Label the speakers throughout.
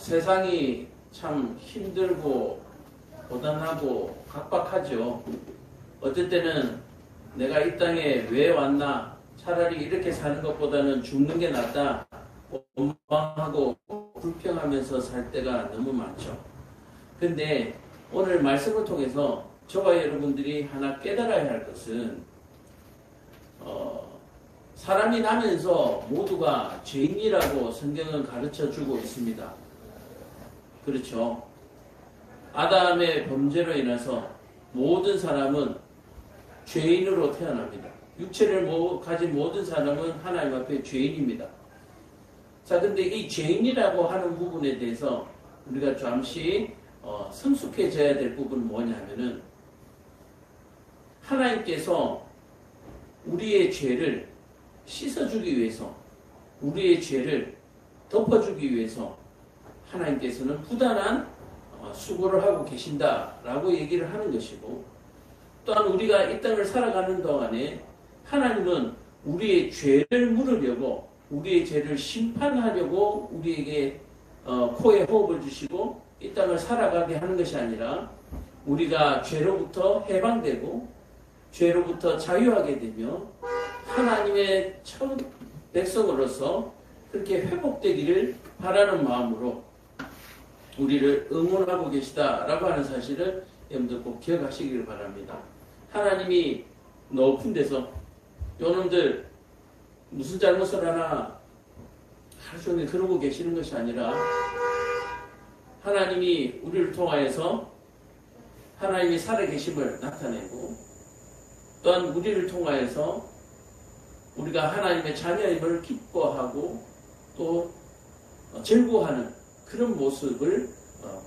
Speaker 1: 세상이 참 힘들고 고단하고 각박하죠. 어떨 때는 내가 이 땅에 왜 왔나, 차라리 이렇게 사는 것보다는 죽는 게 낫다, 원망하고 불평하면서 살 때가 너무 많죠. 근데 오늘 말씀을 통해서 저와 여러분들이 하나 깨달아야 할 것은 사람이 나면서 모두가 죄인이라고 성경은 가르쳐주고 있습니다. 그렇죠. 아담의 범죄로 인해서 모든 사람은 죄인으로 태어납니다. 육체를 가진 모든 사람은 하나님 앞에 죄인입니다. 자, 근데 이 죄인이라고 하는 부분에 대해서 우리가 잠시 성숙해져야 될 부분은 뭐냐면은, 하나님께서 우리의 죄를 씻어주기 위해서, 우리의 죄를 덮어주기 위해서 하나님께서는 부단한 수고를 하고 계신다라고 얘기를 하는 것이고, 또한 우리가 이 땅을 살아가는 동안에 하나님은 우리의 죄를 물으려고, 우리의 죄를 심판하려고 우리에게 코에 호흡을 주시고 이 땅을 살아가게 하는 것이 아니라, 우리가 죄로부터 해방되고 죄로부터 자유하게 되며 하나님의 첫 백성으로서 그렇게 회복되기를 바라는 마음으로 우리를 응원하고 계시다라고 하는 사실을 여러분들 꼭 기억하시기를 바랍니다. 하나님이 높은 데서 요놈들 무슨 잘못을 하나 하루 종일 그러고 계시는 것이 아니라, 하나님이 우리를 통하여서 하나님이 살아계심을 나타내고, 또한 우리를 통하여서 우리가 하나님의 자녀임을 기뻐하고 또 즐거워하는 그런 모습을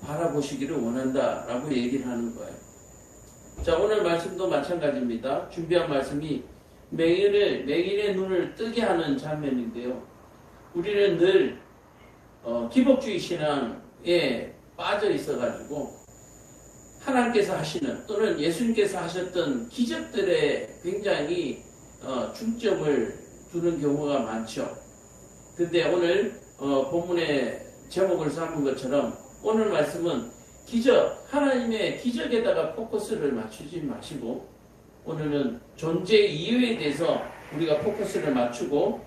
Speaker 1: 바라보시기를 원한다라고 얘기를 하는 거예요. 자, 오늘 말씀도 마찬가지입니다. 준비한 말씀이 맹인의 눈을 뜨게 하는 장면인데요. 우리는 늘 기복주의 신앙에 빠져 있어가지고 하나님께서 하시는, 또는 예수님께서 하셨던 기적들에 굉장히 중점을 두는 경우가 많죠. 근데 오늘 본문의 제목을 삼은 것처럼 오늘 말씀은 기적, 하나님의 기적에다가 포커스를 맞추지 마시고, 오늘은 존재 이유에 대해서 우리가 포커스를 맞추고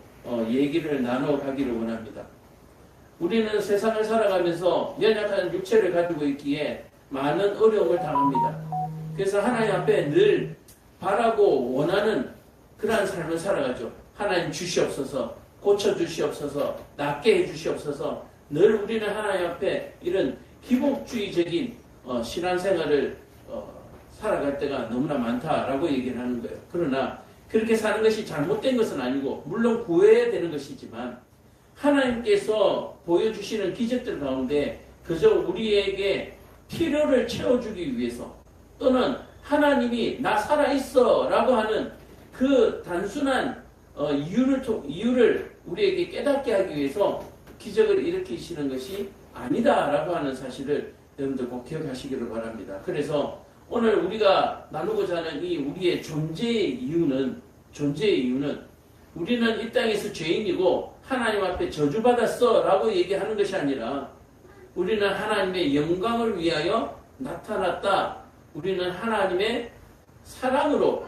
Speaker 1: 얘기를 나눠가기를 원합니다. 우리는 세상을 살아가면서 연약한 육체를 가지고 있기에 많은 어려움을 당합니다. 그래서 하나님 앞에 늘 바라고 원하는 그러한 삶을 살아가죠. 하나님 주시옵소서, 고쳐주시옵소서, 낫게 해주시옵소서. 늘 우리는 하나님 앞에 이런 기복주의적인 신앙생활을 살아갈 때가 너무나 많다라고 얘기를 하는 거예요. 그러나 그렇게 사는 것이 잘못된 것은 아니고, 물론 구해야 되는 것이지만, 하나님께서 보여주시는 기적들 가운데 그저 우리에게 필요를 채워주기 위해서, 또는 하나님이 나 살아있어 라고 하는 그 단순한 이유를 우리에게 깨닫게 하기 위해서 기적을 일으키시는 것이 아니다 라고 하는 사실을 여러분들 꼭 기억하시기를 바랍니다. 그래서 오늘 우리가 나누고자 하는 이 우리의 존재의 이유는 우리는 이 땅에서 죄인이고 하나님 앞에 저주받았어 라고 얘기하는 것이 아니라, 우리는 하나님의 영광을 위하여 나타났다. 우리는 하나님의 사랑으로,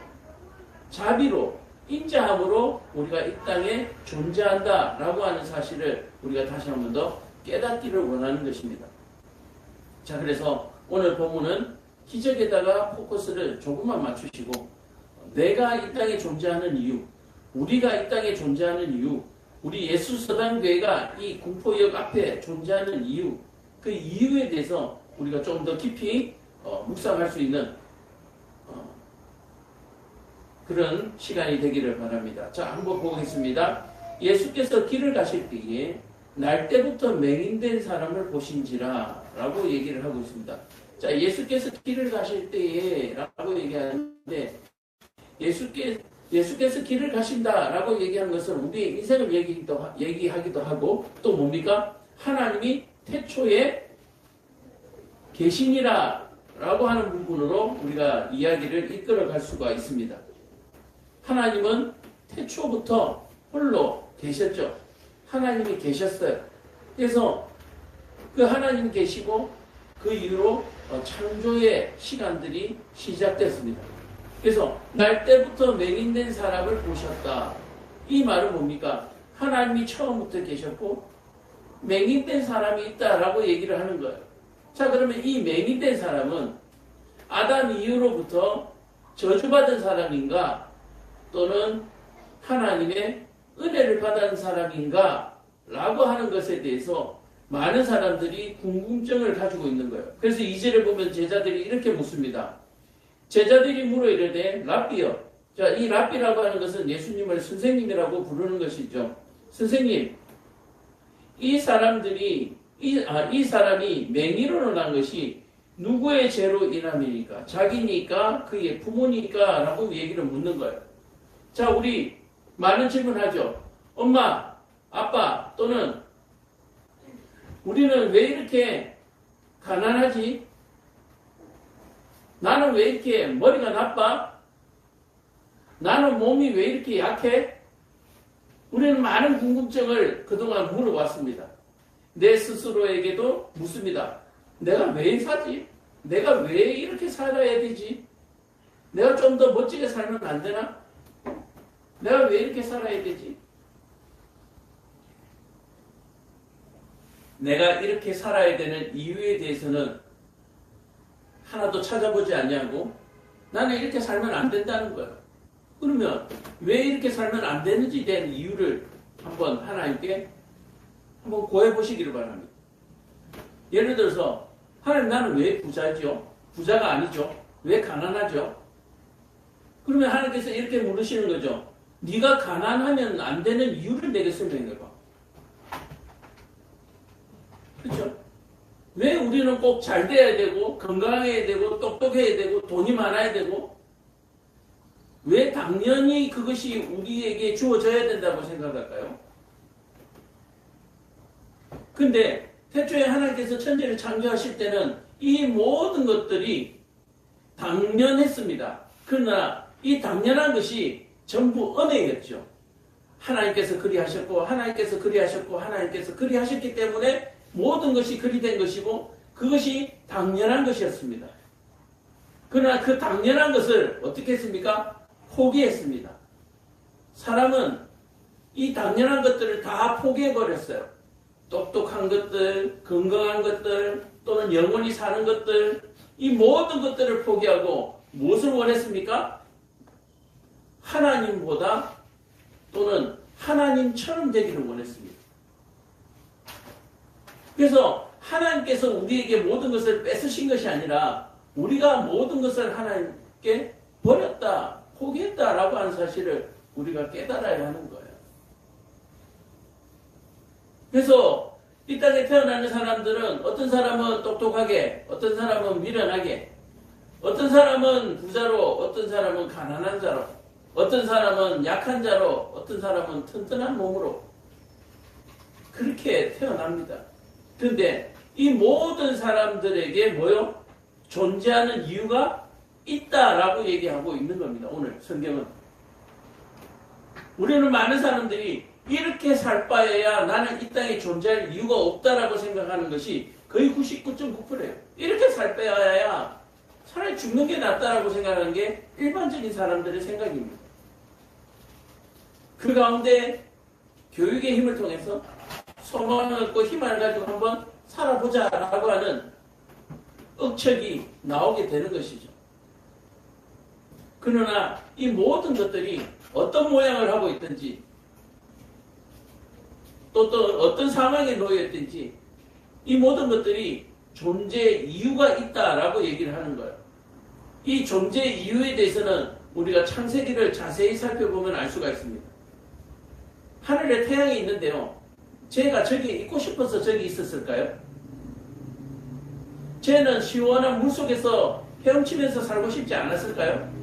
Speaker 1: 자비로, 인자함으로 우리가 이 땅에 존재한다 라고 하는 사실을 우리가 다시 한 번 더 깨닫기를 원하는 것입니다. 자, 그래서 오늘 본문은 기적에다가 포커스를 조금만 맞추시고, 내가 이 땅에 존재하는 이유, 우리가 이 땅에 존재하는 이유, 우리 예수서당교회가 이 공포역 앞에 존재하는 이유, 그 이유에 대해서 우리가 조금 더 깊이 묵상할 수 있는 그런 시간이 되기를 바랍니다. 자, 한번 보겠습니다. 예수께서 길을 가실 때에 날 때부터 맹인된 사람을 보신지라 라고 얘기를 하고 있습니다. 자, 예수께서 길을 가실 때에 라고 얘기하는데, 예수께서 길을 가신다 라고 얘기하는 것은 우리의 인생을 얘기하기도 하고, 또 뭡니까? 하나님이 태초에 계시니라 라고 하는 부분으로 우리가 이야기를 이끌어 갈 수가 있습니다. 하나님은 태초부터 홀로 계셨죠. 하나님이 계셨어요. 그래서 그 하나님 계시고 그 이후로 창조의 시간들이 시작됐습니다. 그래서 날 때부터 맹인된 사람을 보셨다. 이 말은 뭡니까? 하나님이 처음부터 계셨고 맹인된 사람이 있다라고 얘기를 하는 거예요. 자, 그러면 이 맹인된 사람은 아담 이후로부터 저주받은 사람인가 또는 하나님의 은혜를 받은 사람인가 라고 하는 것에 대해서 많은 사람들이 궁금증을 가지고 있는 거예요. 그래서 2절에 보면 제자들이 이렇게 묻습니다. 제자들이 물어 이르되 랍비여. 자, 이 랍비라고 하는 것은 예수님을 선생님이라고 부르는 것이죠. 선생님, 이 사람이 맹인으로 난 것이 누구의 죄로 인함이니까? 자기니까? 그의 부모니까? 라고 얘기를 묻는 거예요. 자, 우리 많은 질문하죠. 엄마, 아빠 또는 우리는 왜 이렇게 가난하지? 나는 왜 이렇게 머리가 나빠? 나는 몸이 왜 이렇게 약해? 우리는 많은 궁금증을 그동안 물어왔습니다. 내 스스로에게도 묻습니다. 내가 왜 사지? 내가 왜 이렇게 살아야 되지? 내가 좀 더 멋지게 살면 안 되나? 내가 왜 이렇게 살아야 되지? 내가 이렇게 살아야 되는 이유에 대해서는 하나도 찾아보지 않냐고? 나는 이렇게 살면 안 된다는 거예요. 그러면 왜 이렇게 살면 안 되는지 대한 이유를 한번 하나님께 한번 고해 보시기를 바랍니다. 예를 들어서 하나님, 나는 왜 부자죠? 부자가 아니죠? 왜 가난하죠? 그러면 하나님께서 이렇게 물으시는 거죠. 네가 가난하면 안 되는 이유를 내게 설명해봐. 그렇죠? 왜 우리는 꼭 잘 돼야 되고 건강해야 되고 똑똑해야 되고 돈이 많아야 되고 왜 당연히 그것이 우리에게 주어져야 된다고 생각할까요? 근데 태초에 하나님께서 천지를 창조하실 때는 이 모든 것들이 당연했습니다. 그러나 이 당연한 것이 전부 은혜였죠. 하나님께서 그리하셨고 하나님께서 그리하셨고 하나님께서 그리하셨기 때문에 모든 것이 그리 된 것이고 그것이 당연한 것이었습니다. 그러나 그 당연한 것을 어떻게 했습니까? 포기했습니다. 사람은 이 당연한 것들을 다 포기해버렸어요. 똑똑한 것들, 건강한 것들, 또는 영원히 사는 것들, 이 모든 것들을 포기하고 무엇을 원했습니까? 하나님보다 또는 하나님처럼 되기를 원했습니다. 그래서 하나님께서 우리에게 모든 것을 뺏으신 것이 아니라 우리가 모든 것을 하나님께 버렸다, 포기했다라고 하는 사실을 우리가 깨달아야 하는 거예요. 그래서 이 땅에 태어나는 사람들은 어떤 사람은 똑똑하게, 어떤 사람은 미련하게, 어떤 사람은 부자로, 어떤 사람은 가난한 자로, 어떤 사람은 약한 자로, 어떤 사람은 튼튼한 몸으로 그렇게 태어납니다. 그런데 이 모든 사람들에게 뭐요? 존재하는 이유가 있다라고 얘기하고 있는 겁니다. 오늘 성경은. 우리는 많은 사람들이 이렇게 살 바에야 나는 이 땅에 존재할 이유가 없다라고 생각하는 것이 거의 99.9%예요. 이렇게 살 바에야 차라리 죽는 게 낫다라고 생각하는 게 일반적인 사람들의 생각입니다. 그 가운데 교육의 힘을 통해서 소망을 갖고 희망을 가지고 한번 살아보자라고 하는 억척이 나오게 되는 것이죠. 그러나 이 모든 것들이 어떤 모양을 하고 있든지 또 어떤 상황에 놓여 있든지 이 모든 것들이 존재 이유가 있다라고 얘기를 하는 거예요. 이 존재 이유에 대해서는 우리가 창세기를 자세히 살펴보면 알 수가 있습니다. 하늘에 태양이 있는데요. 쟤가 저기 있고 싶어서 저기 있었을까요? 쟤는 시원한 물속에서 헤엄치면서 살고 싶지 않았을까요?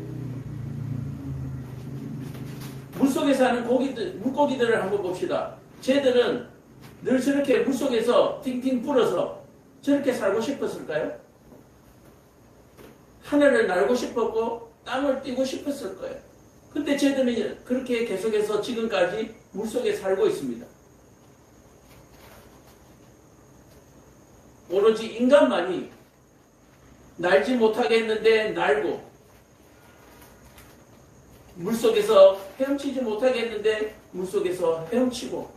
Speaker 1: 물속에 사는 물고기들을 한번 봅시다. 쟤들은 늘 저렇게 물속에서 팅팅 불어서 저렇게 살고 싶었을까요? 하늘을 날고 싶었고 땅을 띄고 싶었을 거예요. 근데 쟤들은 그렇게 계속해서 지금까지 물속에 살고 있습니다. 오로지 인간만이 날지 못하게 했는데 날고, 물속에서 헤엄치지 못하게 했는데 물속에서 헤엄치고,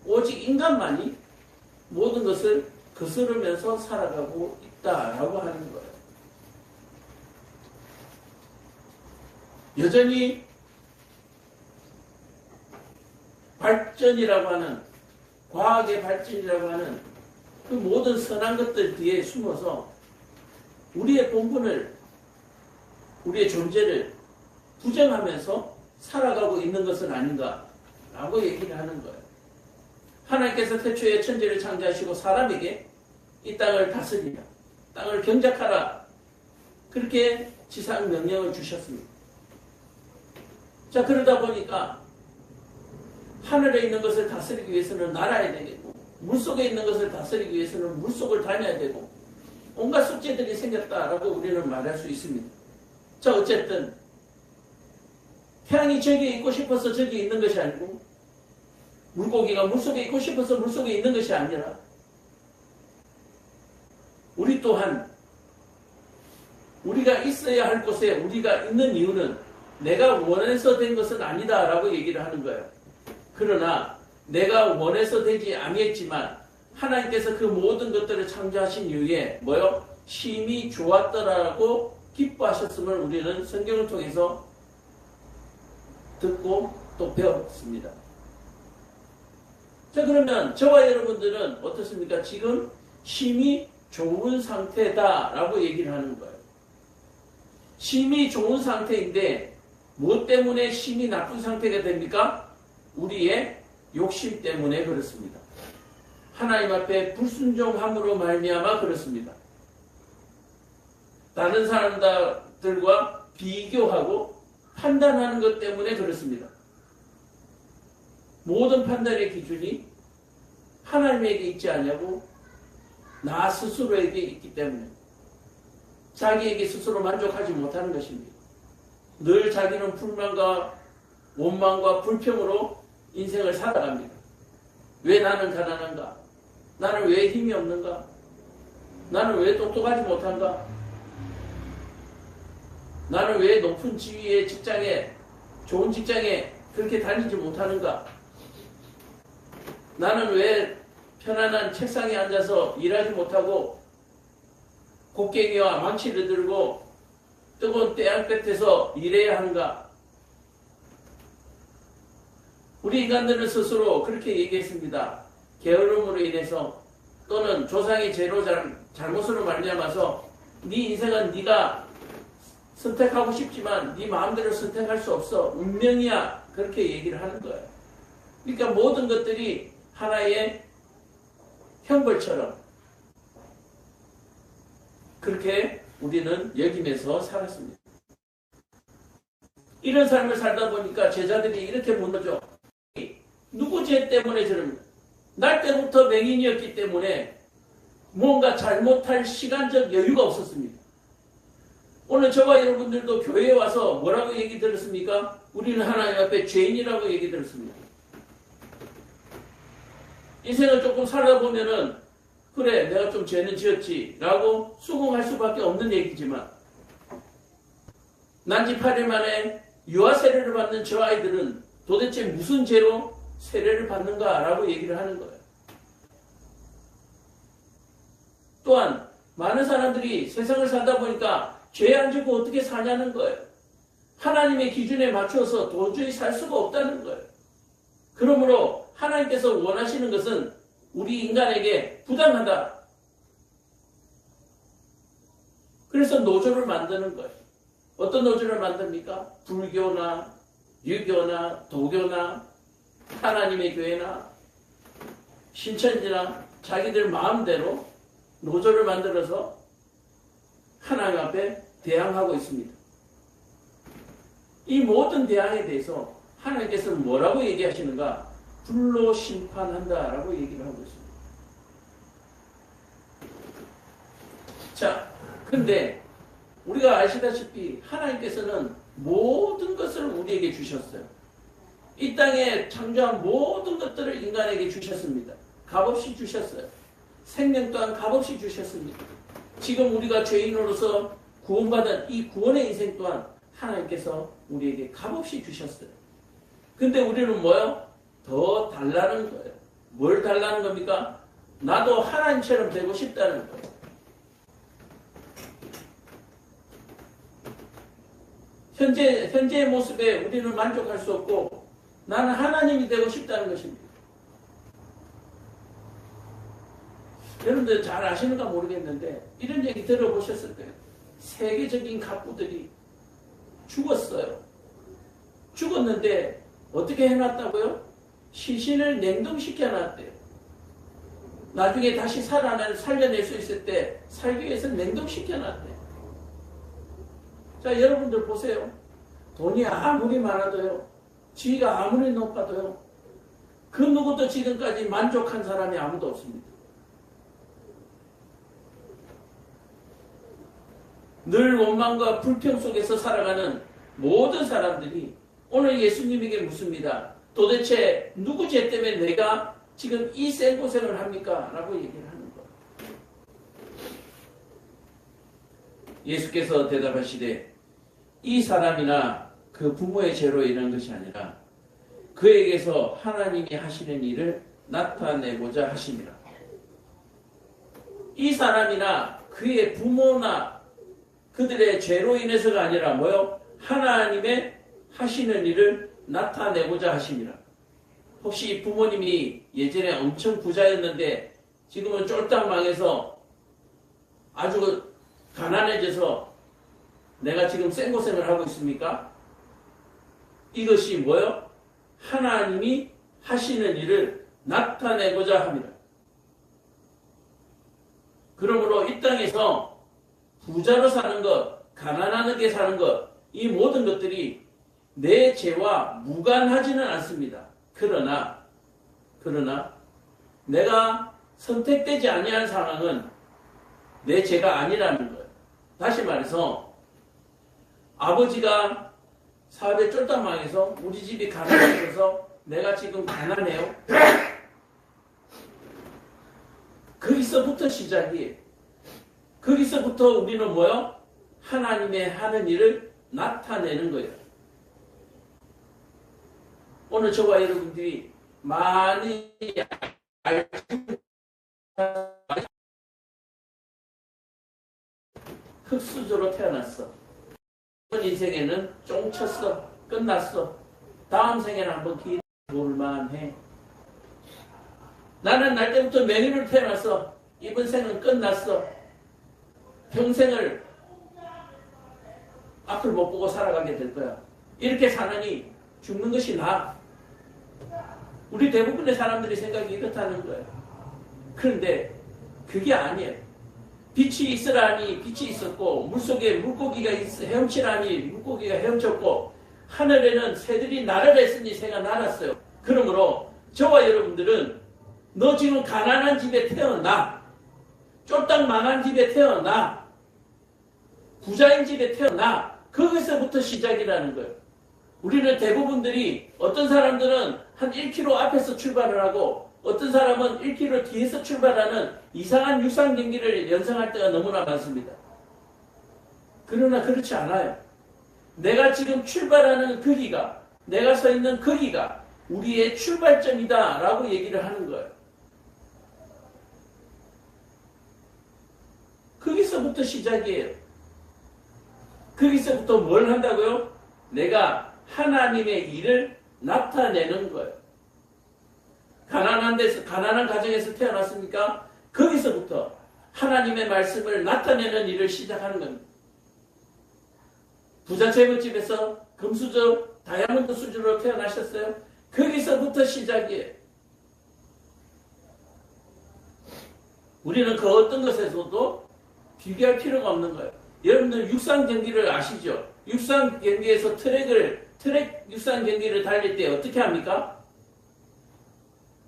Speaker 1: 오직 인간만이 모든 것을 거스르면서 살아가고 있다라고 하는 거예요. 여전히 발전이라고 하는, 과학의 발전이라고 하는 그 모든 선한 것들 뒤에 숨어서 우리의 본분을, 우리의 존재를 부정하면서 살아가고 있는 것은 아닌가라고 얘기를 하는 거예요. 하나님께서 태초에 천지를 창조하시고 사람에게 이 땅을 다스리라, 땅을 경작하라, 그렇게 지상 명령을 주셨습니다. 자, 그러다 보니까 하늘에 있는 것을 다스리기 위해서는 날아야 되겠고, 물속에 있는 것을 다스리기 위해서는 물속을 다녀야 되고, 온갖 숙제들이 생겼다라고 우리는 말할 수 있습니다. 자, 어쨌든 태양이 저기에 있고 싶어서 저기에 있는 것이 아니고, 물고기가 물속에 있고 싶어서 물속에 있는 것이 아니라, 우리 또한 우리가 있어야 할 곳에 우리가 있는 이유는 내가 원해서 된 것은 아니다라고 얘기를 하는 거예요. 그러나 내가 원해서 되지 아니했지만 하나님께서 그 모든 것들을 창조하신 이후에 뭐요? 심히 좋았더라고 기뻐하셨음을 우리는 성경을 통해서 듣고 또 배웠습니다. 자, 그러면 저와 여러분들은 어떻습니까? 지금 심히 좋은 상태다라고 얘기를 하는 거예요. 심히 좋은 상태인데 무엇 때문에 심히 나쁜 상태가 됩니까? 우리의 욕심 때문에 그렇습니다. 하나님 앞에 불순종함으로 말미암아 그렇습니다. 다른 사람들과 비교하고 판단하는 것 때문에 그렇습니다. 모든 판단의 기준이 하나님에게 있지 않냐고 나 스스로에게 있기 때문에 자기에게 스스로 만족하지 못하는 것입니다. 늘 자기는 불만과 원망과 불평으로 인생을 살아갑니다. 왜 나는 가난한가? 나는 왜 힘이 없는가? 나는 왜 똑똑하지 못한가? 나는 왜 높은 지위의 직장에, 좋은 직장에 그렇게 다니지 못하는가? 나는 왜 편안한 책상에 앉아서 일하지 못하고 곡괭이와 망치를 들고 뜨거운 태양 끝에서 일해야 하는가? 우리 인간들은 스스로 그렇게 얘기했습니다. 게으름으로 인해서 또는 조상의 죄로 잘못으로 말미암아서 네 인생은 네가 선택하고 싶지만 네 마음대로 선택할 수 없어. 운명이야. 그렇게 얘기를 하는 거예요. 그러니까 모든 것들이 하나의 형벌처럼 그렇게 우리는 여기면서 살았습니다. 이런 삶을 살다 보니까 제자들이 이렇게 묻죠. 누구 죄 때문에 저럽니까? 날 때부터 맹인이었기 때문에 뭔가 잘못할 시간적 여유가 없었습니다. 오늘 저와 여러분들도 교회에 와서 뭐라고 얘기 들었습니까? 우리는 하나님 앞에 죄인이라고 얘기 들었습니다. 인생을 조금 살다 보면은 그래 내가 좀 죄는 지었지 라고 수긍할 수밖에 없는 얘기지만 난지 8일 만에 유아 세례를 받는 저 아이들은 도대체 무슨 죄로 세례를 받는가 라고 얘기를 하는 거예요. 또한 많은 사람들이 세상을 살다 보니까 죄 안 짓고 어떻게 사냐는 거예요. 하나님의 기준에 맞춰서 도저히 살 수가 없다는 거예요. 그러므로 하나님께서 원하시는 것은 우리 인간에게 부당하다. 그래서 노조를 만드는 거예요. 어떤 노조를 만듭니까? 불교나 유교나 도교나 하나님의 교회나 신천지나 자기들 마음대로 노조를 만들어서 하나님 앞에 대항하고 있습니다. 이 모든 대항에 대해서 하나님께서는 뭐라고 얘기하시는가? 불로 심판한다라고 얘기를 하고 있습니다. 자, 근데 우리가 아시다시피 하나님께서는 모든 것을 우리에게 주셨어요. 이 땅에 창조한 모든 것들을 인간에게 주셨습니다. 값없이 주셨어요. 생명 또한 값없이 주셨습니다. 지금 우리가 죄인으로서 구원받은 이 구원의 인생 또한 하나님께서 우리에게 값없이 주셨어요. 근데 우리는 뭐요? 더 달라는 거예요. 뭘 달라는 겁니까? 나도 하나님처럼 되고 싶다는 거예요. 현재의 모습에 우리는 만족할 수 없고 나는 하나님이 되고 싶다는 것입니다. 여러분들 잘 아시는가 모르겠는데 이런 얘기 들어보셨을 거예요. 세계적인 갑부들이 죽었어요. 죽었는데 어떻게 해놨다고요? 시신을 냉동시켜 놨대요. 나중에 다시 살려낼 수 있을 때 살기 위해서 냉동시켜 놨대요. 자, 여러분들 보세요. 돈이 아무리 많아도요, 지위가 아무리 높아도요, 그 누구도 지금까지 만족한 사람이 아무도 없습니다. 늘 원망과 불평 속에서 살아가는 모든 사람들이 오늘 예수님에게 묻습니다. 도대체 누구 죄 때문에 내가 지금 이 생고생을 합니까? 라고 얘기를 하는 거예요. 예수께서 대답하시되 이 사람이나 그 부모의 죄로 인한 것이 아니라 그에게서 하나님이 하시는 일을 나타내고자 하심이라. 이 사람이나 그의 부모나 그들의 죄로 인해서가 아니라 뭐요? 하나님의 하시는 일을 나타내고자 하심이라. 혹시 부모님이 예전에 엄청 부자였는데 지금은 쫄딱 망해서 아주 가난해져서 내가 지금 생고생을 하고 있습니까? 이것이 뭐요? 하나님이 하시는 일을 나타내고자 합니다. 그러므로 이 땅에서 부자로 사는 것, 가난하게 사는 것, 이 모든 것들이 내 죄와 무관하지는 않습니다. 그러나 내가 선택되지 아니한 상황은 내 죄가 아니라는 거예요. 다시 말해서 아버지가 사업에 쫄딱 망해서 우리 집이 가난해져서 내가 지금 가난해요. 거기서부터 시작이에요. 거기서부터 우리는 뭐요? 하나님의 하는 일을 나타내는 거예요. 오늘 저와 여러분들이 많이 흙수저로 태어났어. 이번 인생에는 쫑쳤어. 끝났어. 다음 생에는 한번 기회 볼만해. 나는 날 때부터 맹인으로 태어났어. 이번 생은 끝났어. 평생을 앞을 못 보고 살아가게 될 거야. 이렇게 사느니 죽는 것이 나아. 우리 대부분의 사람들이 생각이 이렇다는 거예요. 그런데 그게 아니에요. 빛이 있으라니 빛이 있었고 물속에 물고기가 헤엄치라니 물고기가 헤엄쳤고 하늘에는 새들이 날을 했으니 새가 날았어요. 그러므로 저와 여러분들은 너 지금 가난한 집에 태어나, 쫄딱 망한 집에 태어나, 부자인 집에 태어나, 거기서부터 시작이라는 거예요. 우리는 대부분들이 어떤 사람들은 한 1km 앞에서 출발을 하고 어떤 사람은 1km 뒤에서 출발하는 이상한 유산 경기를 연상할 때가 너무나 많습니다. 그러나 그렇지 않아요. 내가 지금 출발하는 거기가, 내가 서 있는 거기가 우리의 출발점이다 라고 얘기를 하는 거예요. 거기서부터 시작이에요. 거기서부터 뭘 한다고요? 내가 하나님의 일을 나타내는 거예요. 가난한 데서, 가난한 가정에서 태어났습니까? 거기서부터 하나님의 말씀을 나타내는 일을 시작하는 겁니다. 부잣집에서 금수저, 다이아몬드 수저로 태어나셨어요? 거기서부터 시작이에요. 우리는 그 어떤 것에서도 비교할 필요가 없는 거예요. 여러분들 육상 경기를 아시죠? 육상 경기에서 트랙 육상 경기를 달릴 때 어떻게 합니까?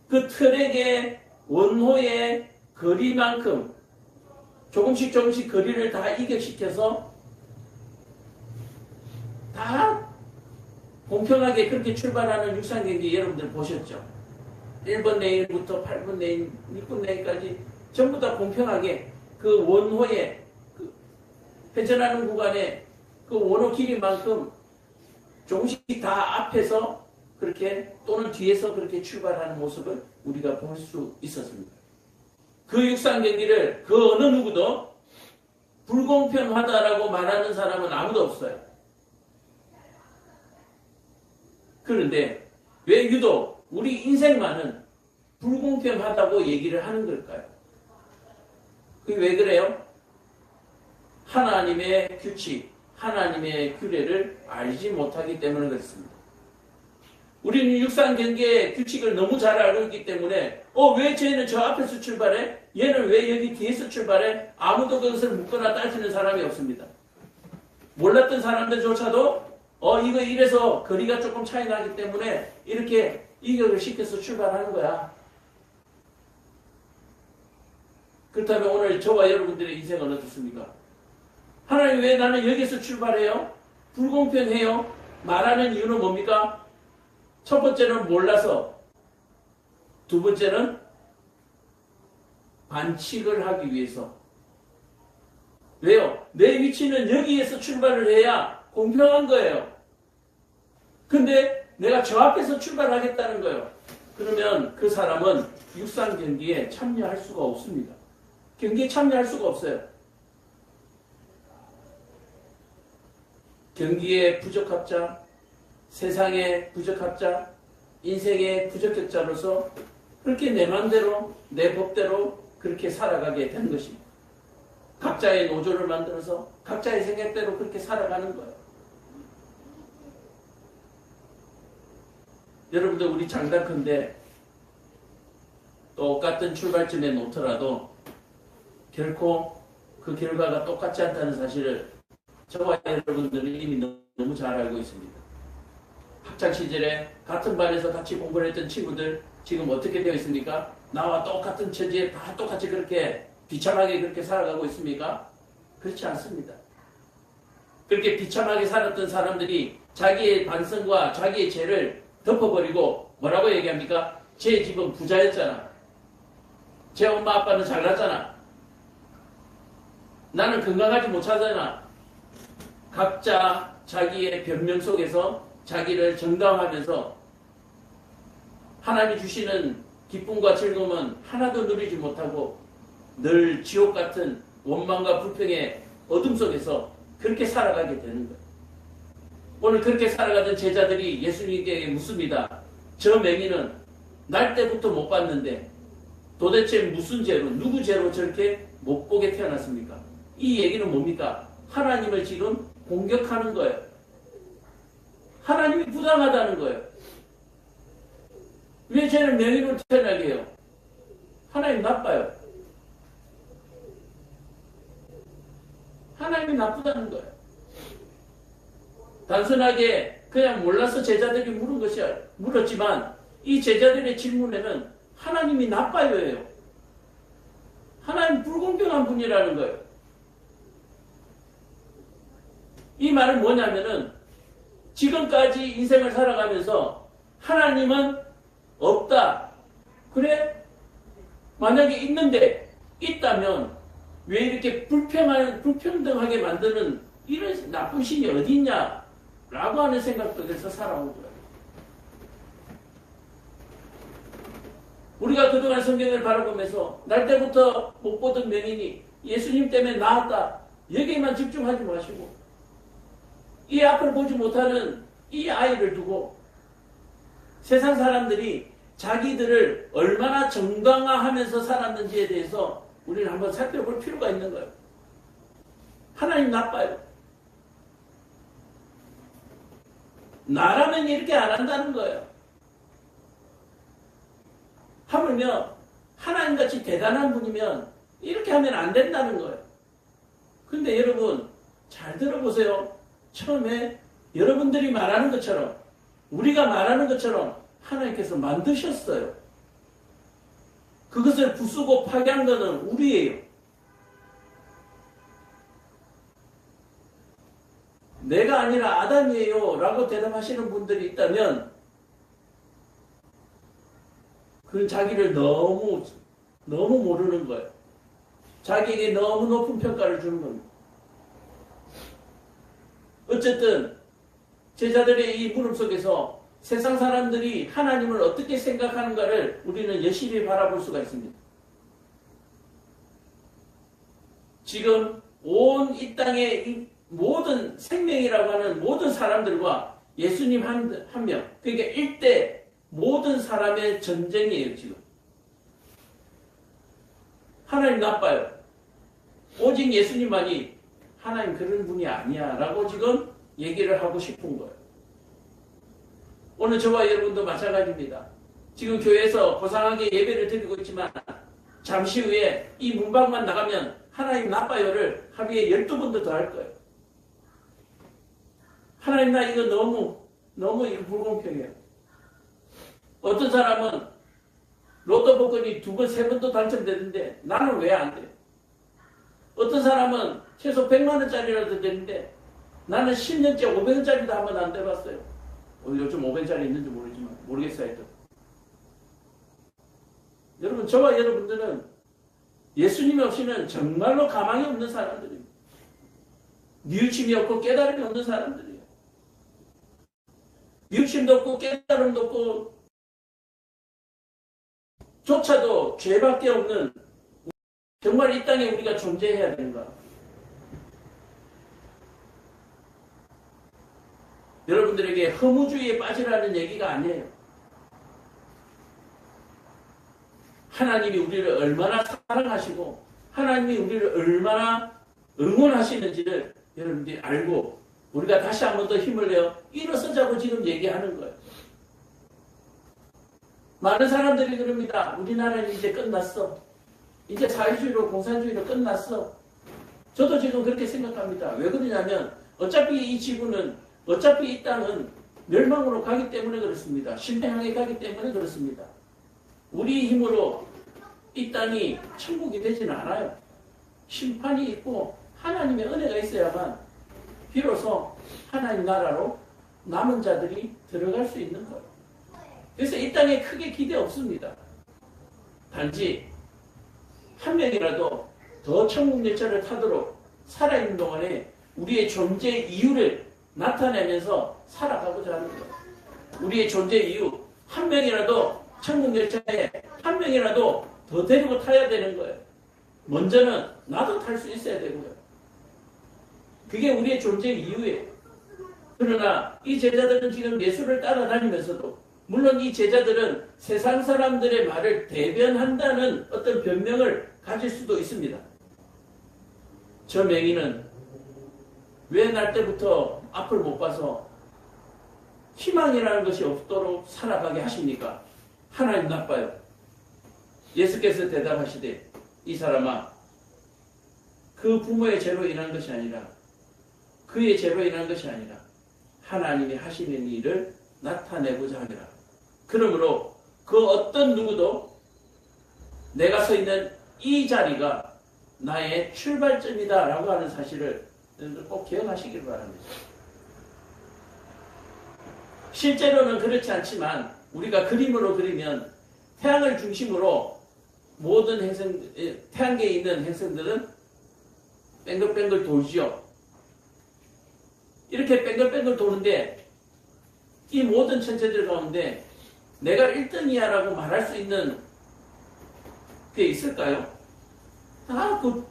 Speaker 1: 그 트랙의 원호의 거리만큼 조금씩 거리를 다 이격시켜서 다 공평하게 그렇게 출발하는 육상 경기 여러분들 보셨죠? 1번 레인부터 8번 레인, 6번 레인까지 전부 다 공평하게 그 원호의 그 회전하는 구간에 그 원호 길이만큼 조금씩 다 앞에서 그렇게 또는 뒤에서 그렇게 출발하는 모습을 우리가 볼 수 있었습니다. 그 육상 경기를 그 어느 누구도 불공평하다라고 말하는 사람은 아무도 없어요. 그런데 왜 유독 우리 인생만은 불공평하다고 얘기를 하는 걸까요? 그게 왜 그래요? 하나님의 규칙, 하나님의 규례를 알지 못하기 때문에 그렇습니다. 우리는 육상 경기의 규칙을 너무 잘 알고 있기 때문에 왜 쟤는 저 앞에서 출발해? 얘는 왜 여기 뒤에서 출발해? 아무도 그것을 묻거나 따지는 사람이 없습니다. 몰랐던 사람들조차도 이거 이래서 거리가 조금 차이 나기 때문에 이렇게 이격을 시켜서 출발하는 거야. 그렇다면 오늘 저와 여러분들의 인생은 어떻습니까? 하나님 왜 나는 여기서 출발해요? 불공평해요? 말하는 이유는 뭡니까? 첫 번째는 몰라서, 두 번째는 반칙을 하기 위해서. 왜요? 내 위치는 여기에서 출발을 해야 공평한 거예요. 근데 내가 저 앞에서 출발하겠다는 거예요. 그러면 그 사람은 육상 경기에 참여할 수가 없습니다. 경기에 참여할 수가 없어요. 경기의 부적합자, 세상의 부적합자, 인생의 부적격자로서 그렇게 내 맘대로, 내 법대로 그렇게 살아가게 되는 것입니다. 각자의 노조를 만들어서 각자의 생각대로 그렇게 살아가는 거예요. 여러분들 우리 장단컨대 똑같은 출발점에 놓더라도 결코 그 결과가 똑같지 않다는 사실을 저와 여러분들은 이미 너무 잘 알고 있습니다. 학창시절에 같은 반에서 같이 공부를 했던 친구들 지금 어떻게 되어 있습니까? 나와 똑같은 처지에 다 똑같이 그렇게 비참하게 그렇게 살아가고 있습니까? 그렇지 않습니다. 그렇게 비참하게 살았던 사람들이 자기의 반성과 자기의 죄를 덮어버리고 뭐라고 얘기합니까? 제 집은 부자였잖아. 제 엄마 아빠는 잘났잖아. 나는 건강하지 못하잖아. 각자 자기의 변명 속에서 자기를 정당화하면서 하나님이 주시는 기쁨과 즐거움은 하나도 누리지 못하고 늘 지옥 같은 원망과 불평의 어둠 속에서 그렇게 살아가게 되는 거예요. 오늘 그렇게 살아가던 제자들이 예수님께 묻습니다. 저 맹인은 날 때부터 못 봤는데 도대체 무슨 죄로, 누구 죄로 저렇게 못 보게 태어났습니까? 이 얘기는 뭡니까? 하나님을 지금 공격하는 거예요. 하나님이 부당하다는 거예요. 왜 쟤는 명의로 태어나게 해요? 하나님 나빠요. 하나님이 나쁘다는 거예요. 단순하게 그냥 몰라서 제자들이 물었지만 이 제자들의 질문에는 하나님이 나빠요예요. 하나님 불공평한 분이라는 거예요. 이 말은 뭐냐면은 지금까지 인생을 살아가면서 하나님은 없다. 그래? 만약에 있다면 왜 이렇게 불평등하게 만드는 이런 나쁜 신이 어디 있냐? 라고 하는 생각 속에서 살아온 거예요. 우리가 그동안 성경을 바라보면서 날 때부터 못 보던 명인이 예수님 때문에 나았다. 여기에만 집중하지 마시고 이 앞을 보지 못하는 이 아이를 두고 세상 사람들이 자기들을 얼마나 정당화하면서 살았는지에 대해서 우리는 한번 살펴볼 필요가 있는 거예요. 하나님 나빠요. 나라면 이렇게 안 한다는 거예요. 하물며 하나님같이 대단한 분이면 이렇게 하면 안 된다는 거예요. 근데 여러분 잘 들어보세요. 처음에 여러분들이 말하는 것처럼 우리가 말하는 것처럼 하나님께서 만드셨어요. 그것을 부수고 파괴한 것은 우리예요. 내가 아니라 아담이에요 라고 대답하시는 분들이 있다면 그건 자기를 너무 모르는 거예요. 자기에게 너무 높은 평가를 주는 겁니다. 어쨌든 제자들의 이 물음 속에서 세상 사람들이 하나님을 어떻게 생각하는가를 우리는 여실히 바라볼 수가 있습니다. 지금 온 이 땅의 모든 생명이라고 하는 모든 사람들과 예수님 한 명, 그러니까 일대 모든 사람의 전쟁이에요, 지금. 하나님 나빠요. 오직 예수님만이 하나님 그런 분이 아니야 라고 지금 얘기를 하고 싶은 거예요. 오늘 저와 여러분도 마찬가지입니다. 지금 교회에서 고상하게 예배를 드리고 있지만 잠시 후에 이 문밖만 나가면 하나님 나빠요를 하루에 12번도 더 할 거예요. 하나님 나 이거 너무 이거 불공평해요. 어떤 사람은 로또 복권이 2번, 3번도 당첨되는데 나는 왜 안 돼요? 어떤 사람은 최소 100만 원짜리라도 되는데 나는 10년째 500원짜리도 한 번 안 돼봤어요. 요즘 500원짜리 있는지 모르지만 모르겠어요. 하여튼. 여러분 저와 여러분들은 예수님 없이는 정말로 가망이 없는 사람들입니다. 뉘우침이 없고 깨달음이 없는 사람들이에요. 뉘우침도 없고 깨달음도 없고 조차도 죄밖에 없는 정말 이 땅에 우리가 존재해야 되는가? 여러분들에게 허무주의에 빠지라는 얘기가 아니에요. 하나님이 우리를 얼마나 사랑하시고 하나님이 우리를 얼마나 응원하시는지를 여러분들이 알고 우리가 다시 한 번 더 힘을 내어 일어서자고 지금 얘기하는 거예요. 많은 사람들이 그럽니다. 우리나라는 이제 끝났어. 이제 사회주의로 공산주의로 끝났어. 저도 지금 그렇게 생각합니다. 왜 그러냐면 어차피 이 지구는 어차피 이 땅은 멸망으로 가기 때문에 그렇습니다. 실패 향해 가기 때문에 그렇습니다. 우리 힘으로 이 땅이 천국이 되지는 않아요. 심판이 있고 하나님의 은혜가 있어야만 비로소 하나님 나라로 남은 자들이 들어갈 수 있는 거예요. 그래서 이 땅에 크게 기대 없습니다. 단지 한 명이라도 더 천국 열차를 타도록 살아있는 동안에 우리의 존재 이유를 나타내면서 살아가고자 하는 거예요. 우리의 존재 이유, 한 명이라도 천국 열차에 한 명이라도 더 데리고 타야 되는 거예요. 먼저는 나도 탈 수 있어야 되고요. 그게 우리의 존재 이유예요. 그러나 이 제자들은 지금 예수를 따라다니면서도 물론 이 제자들은 세상 사람들의 말을 대변한다는 어떤 변명을 가질 수도 있습니다. 저 맹인은 왜 날 때부터 앞을 못 봐서 희망이라는 것이 없도록 살아가게 하십니까? 하나님 나빠요. 예수께서 대답하시되 이 사람아 그 부모의 죄로 인한 것이 아니라 그의 죄로 인한 것이 아니라 하나님이 하시는 일을 나타내고자 하니라. 그러므로 그 어떤 누구도 내가 서 있는 이 자리가 나의 출발점이다 라고 하는 사실을 꼭 기억하시길 바랍니다. 실제로는 그렇지 않지만 우리가 그림으로 그리면 태양을 중심으로 모든 태양계에 있는 행성들은 뱅글뱅글 돌죠. 이렇게 뱅글뱅글 도는데 이 모든 천체들 가운데 내가 1등이야 라고 말할 수 있는 게 있을까요? 다 그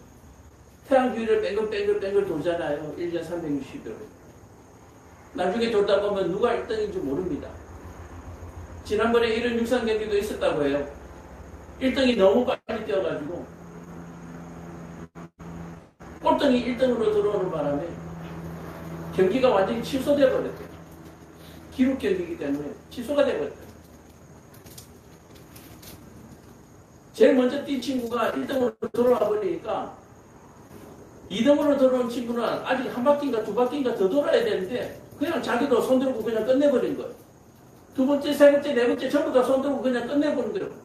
Speaker 1: 태양 주위를 뱅글뱅글 돌잖아요. 1년 360일. 나중에 돌다 보면 누가 1등인지 모릅니다. 지난번에 이런 육상 경기도 있었다고 해요. 1등이 너무 빨리 뛰어가지고 꼴등이 1등으로 들어오는 바람에 경기가 완전히 취소되어 버렸대요. 기록 경기이기 때문에 취소가 되어 버렸대요. 제일 먼저 뛴 친구가 1등으로 들어와 버리니까 2등으로 들어온 친구는 아직 한 바퀴인가 두 바퀴인가 더 돌아야 되는데 그냥 자기도 손 들고 그냥 끝내버린 거예요. 두 번째, 세 번째, 네 번째 전부 다 손 들고 그냥 끝내버린 거예요.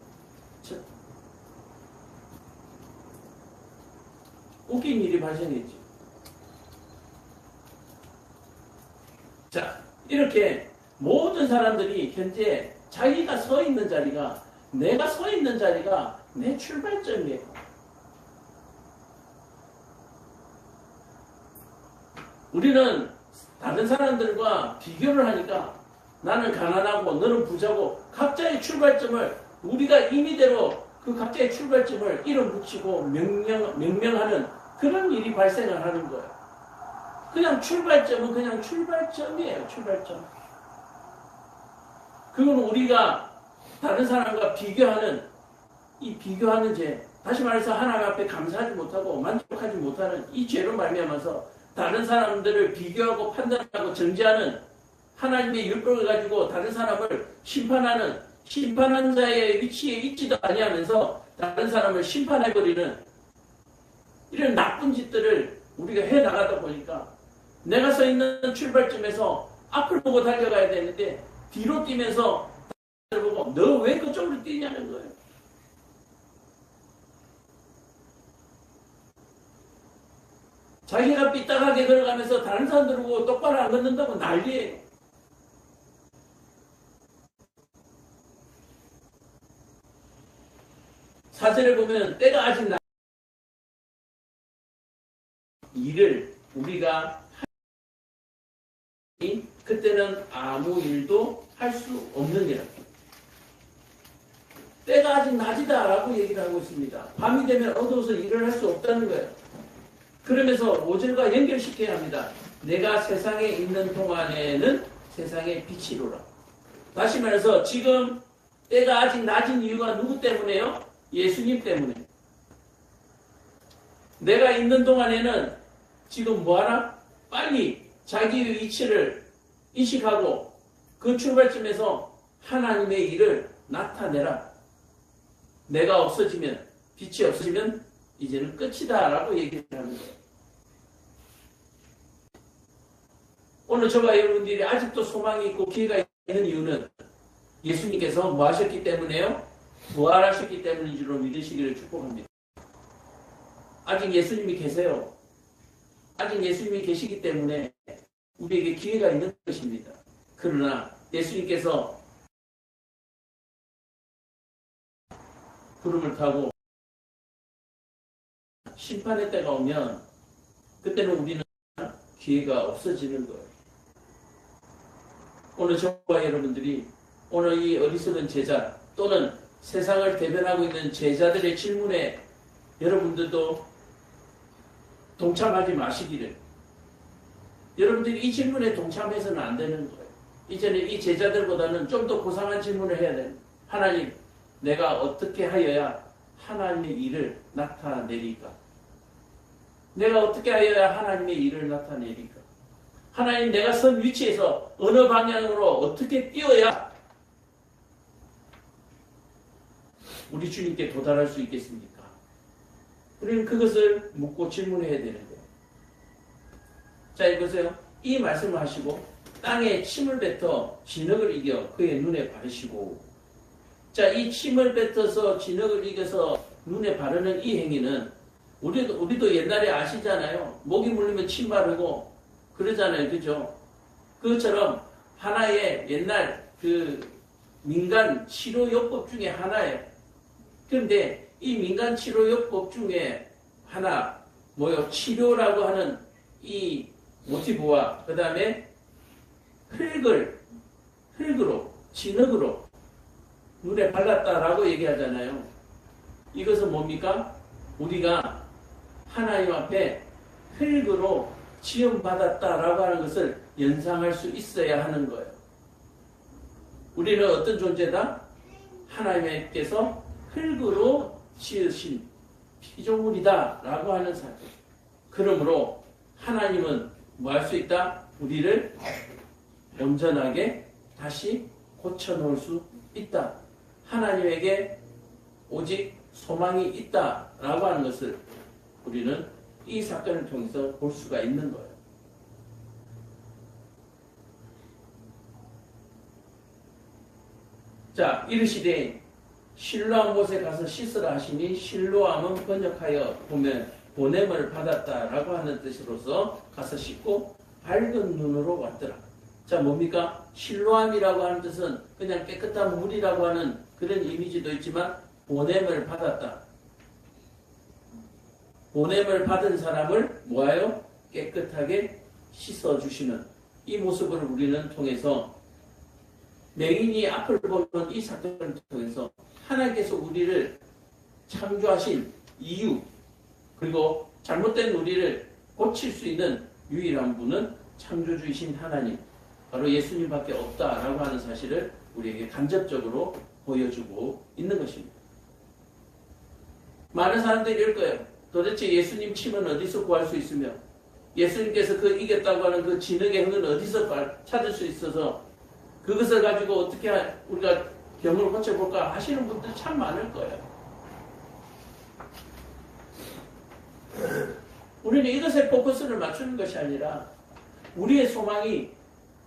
Speaker 1: 웃긴 일이 발생했죠. 자, 이렇게 모든 사람들이 현재 자기가 서 있는 자리가 내가 서 있는 자리가 내 출발점이에요. 우리는 다른 사람들과 비교를 하니까 나는 가난하고 너는 부자고 각자의 출발점을 우리가 임의대로 그 각자의 출발점을 이름붙이고 명명하는 그런 일이 발생을 하는 거예요. 그냥 출발점은 그냥 출발점이에요. 출발점. 그건 우리가 다른 사람과 비교하는 이 비교하는 죄, 다시 말해서 하나님 앞에 감사하지 못하고 만족하지 못하는 이 죄로 말미암아서 다른 사람들을 비교하고 판단하고 정죄하는 하나님의 율법을 가지고 다른 사람을 심판하는 심판한 자의 위치에 있지도 아니하면서 다른 사람을 심판해버리는 이런 나쁜 짓들을 우리가 해나가다 보니까 내가 서 있는 출발점에서 앞을 보고 달려가야 되는데 뒤로 뛰면서 보고 너 왜 그쪽으로 뛰냐는 거예요. 자기가 삐딱하게 걸어가면서 다른 사람들 보고 똑바로 안 걷는다고 난리예요. 사절에 보면 때가 아직 일을 우리가 하니 그때는 아무 일도 할 수 없는 일. 때가 아직 낮이다라고 얘기를 하고 있습니다. 밤이 되면 어두워서 일을 할 수 없다는 거예요. 그러면서 5절과 연결시켜야 합니다. 내가 세상에 있는 동안에는 세상의 빛이로라. 다시 말해서 지금 때가 아직 낮은 이유가 누구 때문에요? 예수님 때문에. 내가 있는 동안에는 지금 뭐하라? 빨리 자기의 위치를 인식하고 그 출발점에서 하나님의 일을 나타내라. 내가 없어지면, 빛이 없어지면 이제는 끝이다 라고 얘기를 하는 거예요. 오늘 저와 여러분들이 아직도 소망이 있고 기회가 있는 이유는 예수님께서 뭐 하셨기 때문에요? 부활하셨기 때문인 줄로 믿으시기를 축복합니다. 아직 예수님이 계세요. 아직 예수님이 계시기 때문에 우리에게 기회가 있는 것입니다. 그러나 예수님께서 구름을 타고 심판의 때가 오면 그때는 우리는 기회가 없어지는 거예요. 오늘 저와 여러분들이 오늘 이 어리석은 제자 또는 세상을 대변하고 있는 제자들의 질문에 여러분들도 동참하지 마시기를. 여러분들이 이 질문에 동참해서는 안 되는 거예요. 이제는 이 제자들보다는 좀 더 고상한 질문을 해야 돼요. 하나님, 내가 어떻게 하여야 하나님의 일을 나타내리까? 내가 어떻게 하여야 하나님의 일을 나타내리까? 하나님, 내가 선 위치에서 어느 방향으로 어떻게 뛰어야 우리 주님께 도달할 수 있겠습니까? 우리는 그것을 묻고 질문해야 되는 거예요. 자, 이보세요. 이 말씀을 하시고 땅에 침을 뱉어 진흙을 이겨 그의 눈에 바르시고. 자, 이 침을 뱉어서 진흙을 이겨서 눈에 바르는 이 행위는 우리도 옛날에 아시잖아요. 목이 물리면 침 바르고 그러잖아요. 그죠? 그것처럼 하나의 옛날 그 민간 치료요법 중에 하나예요. 그런데 이 민간 치료요법 중에 하나, 뭐요? 치료라고 하는 이 모티브와 그 다음에 흙으로, 진흙으로 눈에 발랐다라고 얘기하잖아요. 이것은 뭡니까? 우리가 하나님 앞에 흙으로 지음받았다라고 하는 것을 연상할 수 있어야 하는 거예요. 우리는 어떤 존재다? 하나님께서 흙으로 지으신 피조물이다 라고 하는 사실. 그러므로 하나님은 뭐 할 수 있다? 우리를 온전하게 다시 고쳐놓을 수 있다. 하나님에게 오직 소망이 있다라고 하는 것을 우리는 이 사건을 통해서 볼 수가 있는 거예요. 자, 이르시되 실로암 곳에 가서 씻으라 하시니 실로암은 번역하여 보면 보냄을 받았다라고 하는 뜻으로서 가서 씻고 밝은 눈으로 왔더라. 자, 뭡니까? 실로암이라고 하는 뜻은 그냥 깨끗한 물이라고 하는 그런 이미지도 있지만 보냄을 받았다. 보냄을 받은 사람을 뭐하여? 깨끗하게 씻어주시는 이 모습을 우리는 통해서 맹인이 앞을 보는 이 사건을 통해서 하나님께서 우리를 창조하신 이유, 그리고 잘못된 우리를 고칠 수 있는 유일한 분은 창조주이신 하나님, 바로 예수님밖에 없다라고 하는 사실을 우리에게 간접적으로 보여주고 있는 것입니다. 많은 사람들이 이럴 거예요. 도대체 예수님 침은 어디서 구할 수 있으며 예수님께서 그 이겼다고 하는 그 진흙의 흙은 어디서 찾을 수 있어서 그것을 가지고 어떻게 우리가 병을 고쳐볼까 하시는 분들 참 많을 거예요. 우리는 이것에 포커스를 맞추는 것이 아니라 우리의 소망이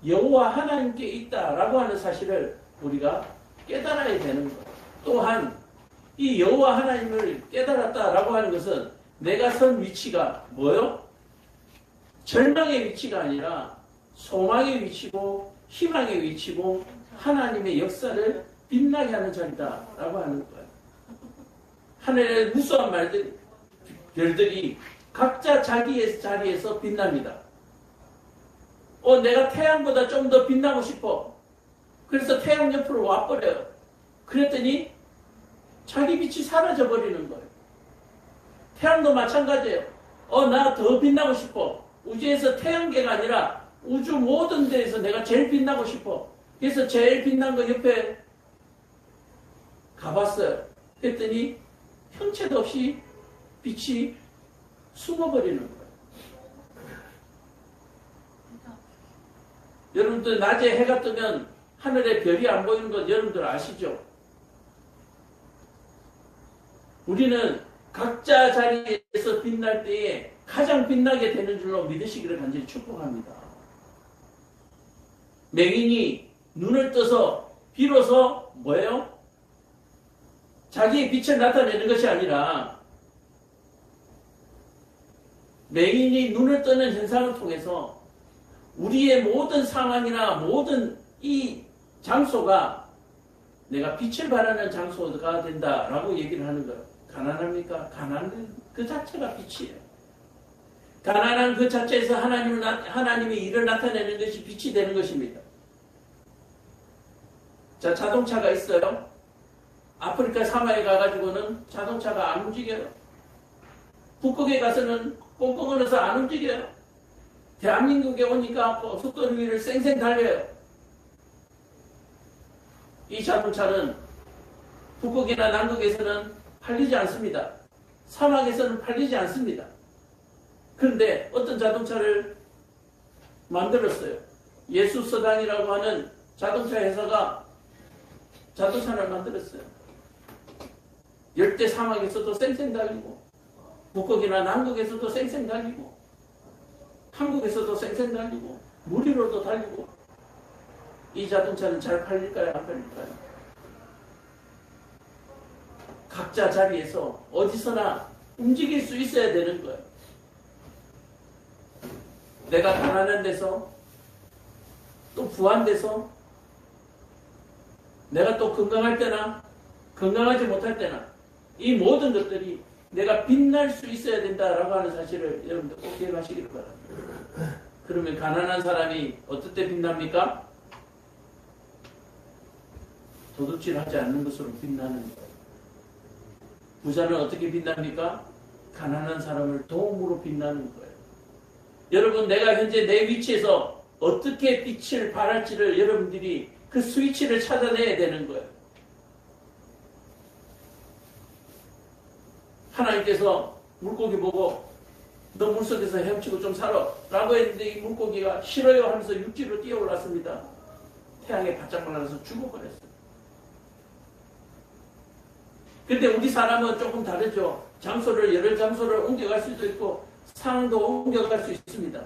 Speaker 1: 여호와 하나님께 있다라고 하는 사실을 우리가 깨달아야 되는 것. 또한 이 여호와 하나님을 깨달았다라고 하는 것은 내가 선 위치가 뭐요? 절망의 위치가 아니라 소망의 위치고 희망의 위치고 하나님의 역사를 빛나게 하는 자리다라고 하는 거예요. 하늘의 무수한 별들이 각자 자기의 자리에서 빛납니다. 내가 태양보다 좀 더 빛나고 싶어. 그래서 태양 옆으로 와버려요. 그랬더니 자기 빛이 사라져버리는 거예요. 태양도 마찬가지예요. 나 더 빛나고 싶어. 우주에서 태양계가 아니라 우주 모든 데에서 내가 제일 빛나고 싶어. 그래서 제일 빛난 거 옆에 가봤어요. 그랬더니 형체도 없이 빛이 숨어버리는 거예요. 여러분들 낮에 해가 뜨면 하늘에 별이 안 보이는 것 여러분들 아시죠? 우리는 각자 자리에서 빛날 때에 가장 빛나게 되는 줄로 믿으시기를 간절히 축복합니다. 맹인이 눈을 떠서 비로소 뭐예요? 자기의 빛을 나타내는 것이 아니라 맹인이 눈을 뜨는 현상을 통해서 우리의 모든 상황이나 모든 이 장소가 내가 빛을 발하는 장소가 된다라고 얘기를 하는 거예요. 가난합니까? 가난은 그 자체가 빛이에요. 가난한 그 자체에서 하나님의 일을 나타내는 것이 빛이 되는 것입니다. 자, 자동차가 있어요. 아프리카 사막에 가가지고는 자동차가 안 움직여요. 북극에 가서는 꽁꽁 얼어서 안 움직여요. 대한민국에 오니까 속도를 위를 쌩쌩 달려요. 이 자동차는 북극이나 남극에서는 팔리지 않습니다. 사막에서는 팔리지 않습니다. 그런데 어떤 자동차를 만들었어요. 예수서단이라고 하는 자동차 회사가 자동차를 만들었어요. 열대 사막에서도 쌩쌩 달리고 북극이나 남극에서도 쌩쌩 달리고 한국에서도 쌩쌩 달리고 물 위로도 달리고 이 자동차는 잘 팔릴까요? 안 팔릴까요? 각자 자리에서 어디서나 움직일 수 있어야 되는 거예요. 내가 가난한 데서 또 부한 데서 내가 또 건강할 때나 건강하지 못할 때나 이 모든 것들이 내가 빛날 수 있어야 된다라고 하는 사실을 여러분들 꼭 기억하시길 바랍니다. 그러면 가난한 사람이 어떨 때 빛납니까? 도둑질하지 않는 것으로 빛나는 거예요. 부자는 어떻게 빛납니까? 가난한 사람을 도움으로 빛나는 거예요. 여러분, 내가 현재 내 위치에서 어떻게 빛을 발할지를 여러분들이 그 스위치를 찾아내야 되는 거예요. 하나님께서 물고기 보고 너 물속에서 헤엄치고 좀 살아 라고 했는데 이 물고기가 싫어요 하면서 육지로 뛰어올랐습니다. 태양에 바짝 말라서 죽어버렸어요. 근데 우리 사람은 조금 다르죠. 여러 장소를 옮겨갈 수도 있고 상황도 옮겨갈 수 있습니다.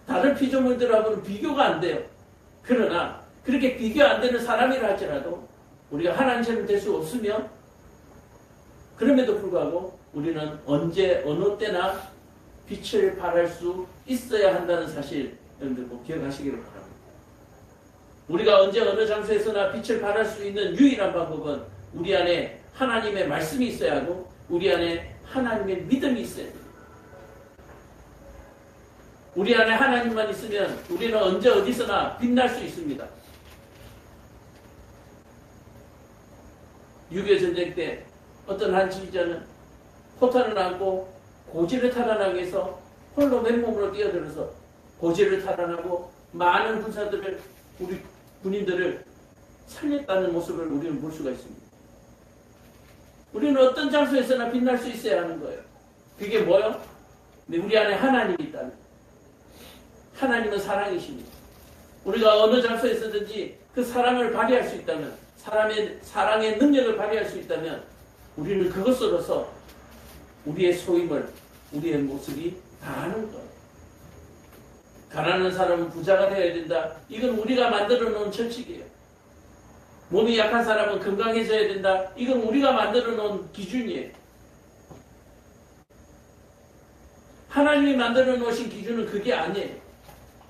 Speaker 1: 다른 피조물들하고는 비교가 안 돼요. 그러나 그렇게 비교 안 되는 사람이라 할지라도 우리가 하나님처럼 될 수 없으면 그럼에도 불구하고 우리는 언제 어느 때나 빛을 발할 수 있어야 한다는 사실 여러분들 꼭 기억하시기를 바랍니다. 우리가 언제 어느 장소에서나 빛을 발할 수 있는 유일한 방법은 우리 안에 하나님의 말씀이 있어야 하고 우리 안에 하나님의 믿음이 있어야 됩니다. 우리 안에 하나님만 있으면 우리는 언제 어디서나 빛날 수 있습니다. 6.25 전쟁 때 어떤 한 지휘자는 포탄을 안고 고지를 탈환하기 위해서 홀로 맨몸으로 뛰어들어서 고지를 탈환하고 많은 군사들을, 우리 군인들을 살렸다는 모습을 우리는 볼 수가 있습니다. 우리는 어떤 장소에서나 빛날 수 있어야 하는 거예요. 그게 뭐요? 우리 안에 하나님이 있다는 거예요. 하나님은 사랑이십니다. 우리가 어느 장소에서든지 그 사랑을 발휘할 수 있다면, 사랑의 능력을 발휘할 수 있다면 우리는 그것으로서 우리의 소임을, 우리의 모습이 다하는 거예요. 가난한 사람은 부자가 되어야 된다. 이건 우리가 만들어 놓은 철칙이에요. 몸이 약한 사람은 건강해져야 된다. 이건 우리가 만들어 놓은 기준이에요. 하나님이 만들어 놓으신 기준은 그게 아니에요.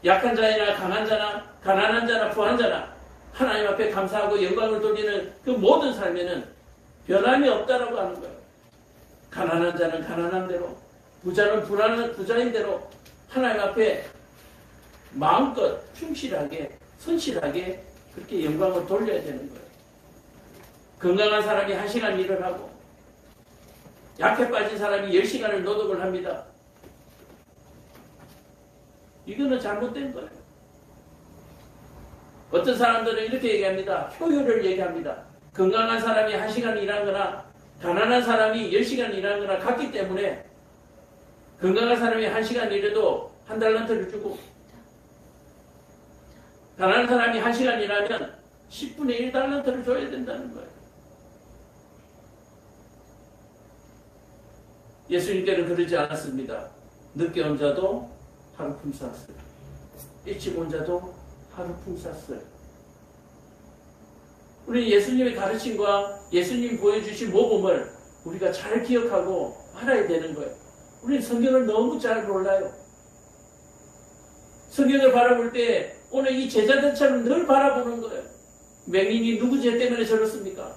Speaker 1: 약한 자나 강한 자나 가난한 자나 부한 자나 하나님 앞에 감사하고 영광을 돌리는 그 모든 삶에는 변함이 없다라고 하는 거예요. 가난한 자는 가난한 대로, 부자는 부자인 대로 하나님 앞에 마음껏 충실하게, 선실하게 그렇게 영광을 돌려야 되는 거예요. 건강한 사람이 1시간 일을 하고 약해 빠진 사람이 10시간을 노동을 합니다. 이거는 잘못된 거예요. 어떤 사람들은 이렇게 얘기합니다. 효율을 얘기합니다. 건강한 사람이 1시간 일한 거나 가난한 사람이 10시간 일한 거나 같기 때문에 건강한 사람이 1시간 일해도 $1달러를 주고 가난한 사람이 1시간 일하면 10분의 1달러를 줘야 된다는 거예요. 예수님께는 그러지 않았습니다. 늦게 온 자도 하루 품삯을, 일찍 온 자도 하루 품삯을. 우리 예수님의 가르침과 예수님이 보여주신 모범을 우리가 잘 기억하고 알아야 되는 거예요. 우리는 성경을 너무 잘 몰라요. 성경을 바라볼 때 오늘 이 제자들처럼 늘 바라보는 거예요. 맹인이 누구 죄 때문에 저렇습니까?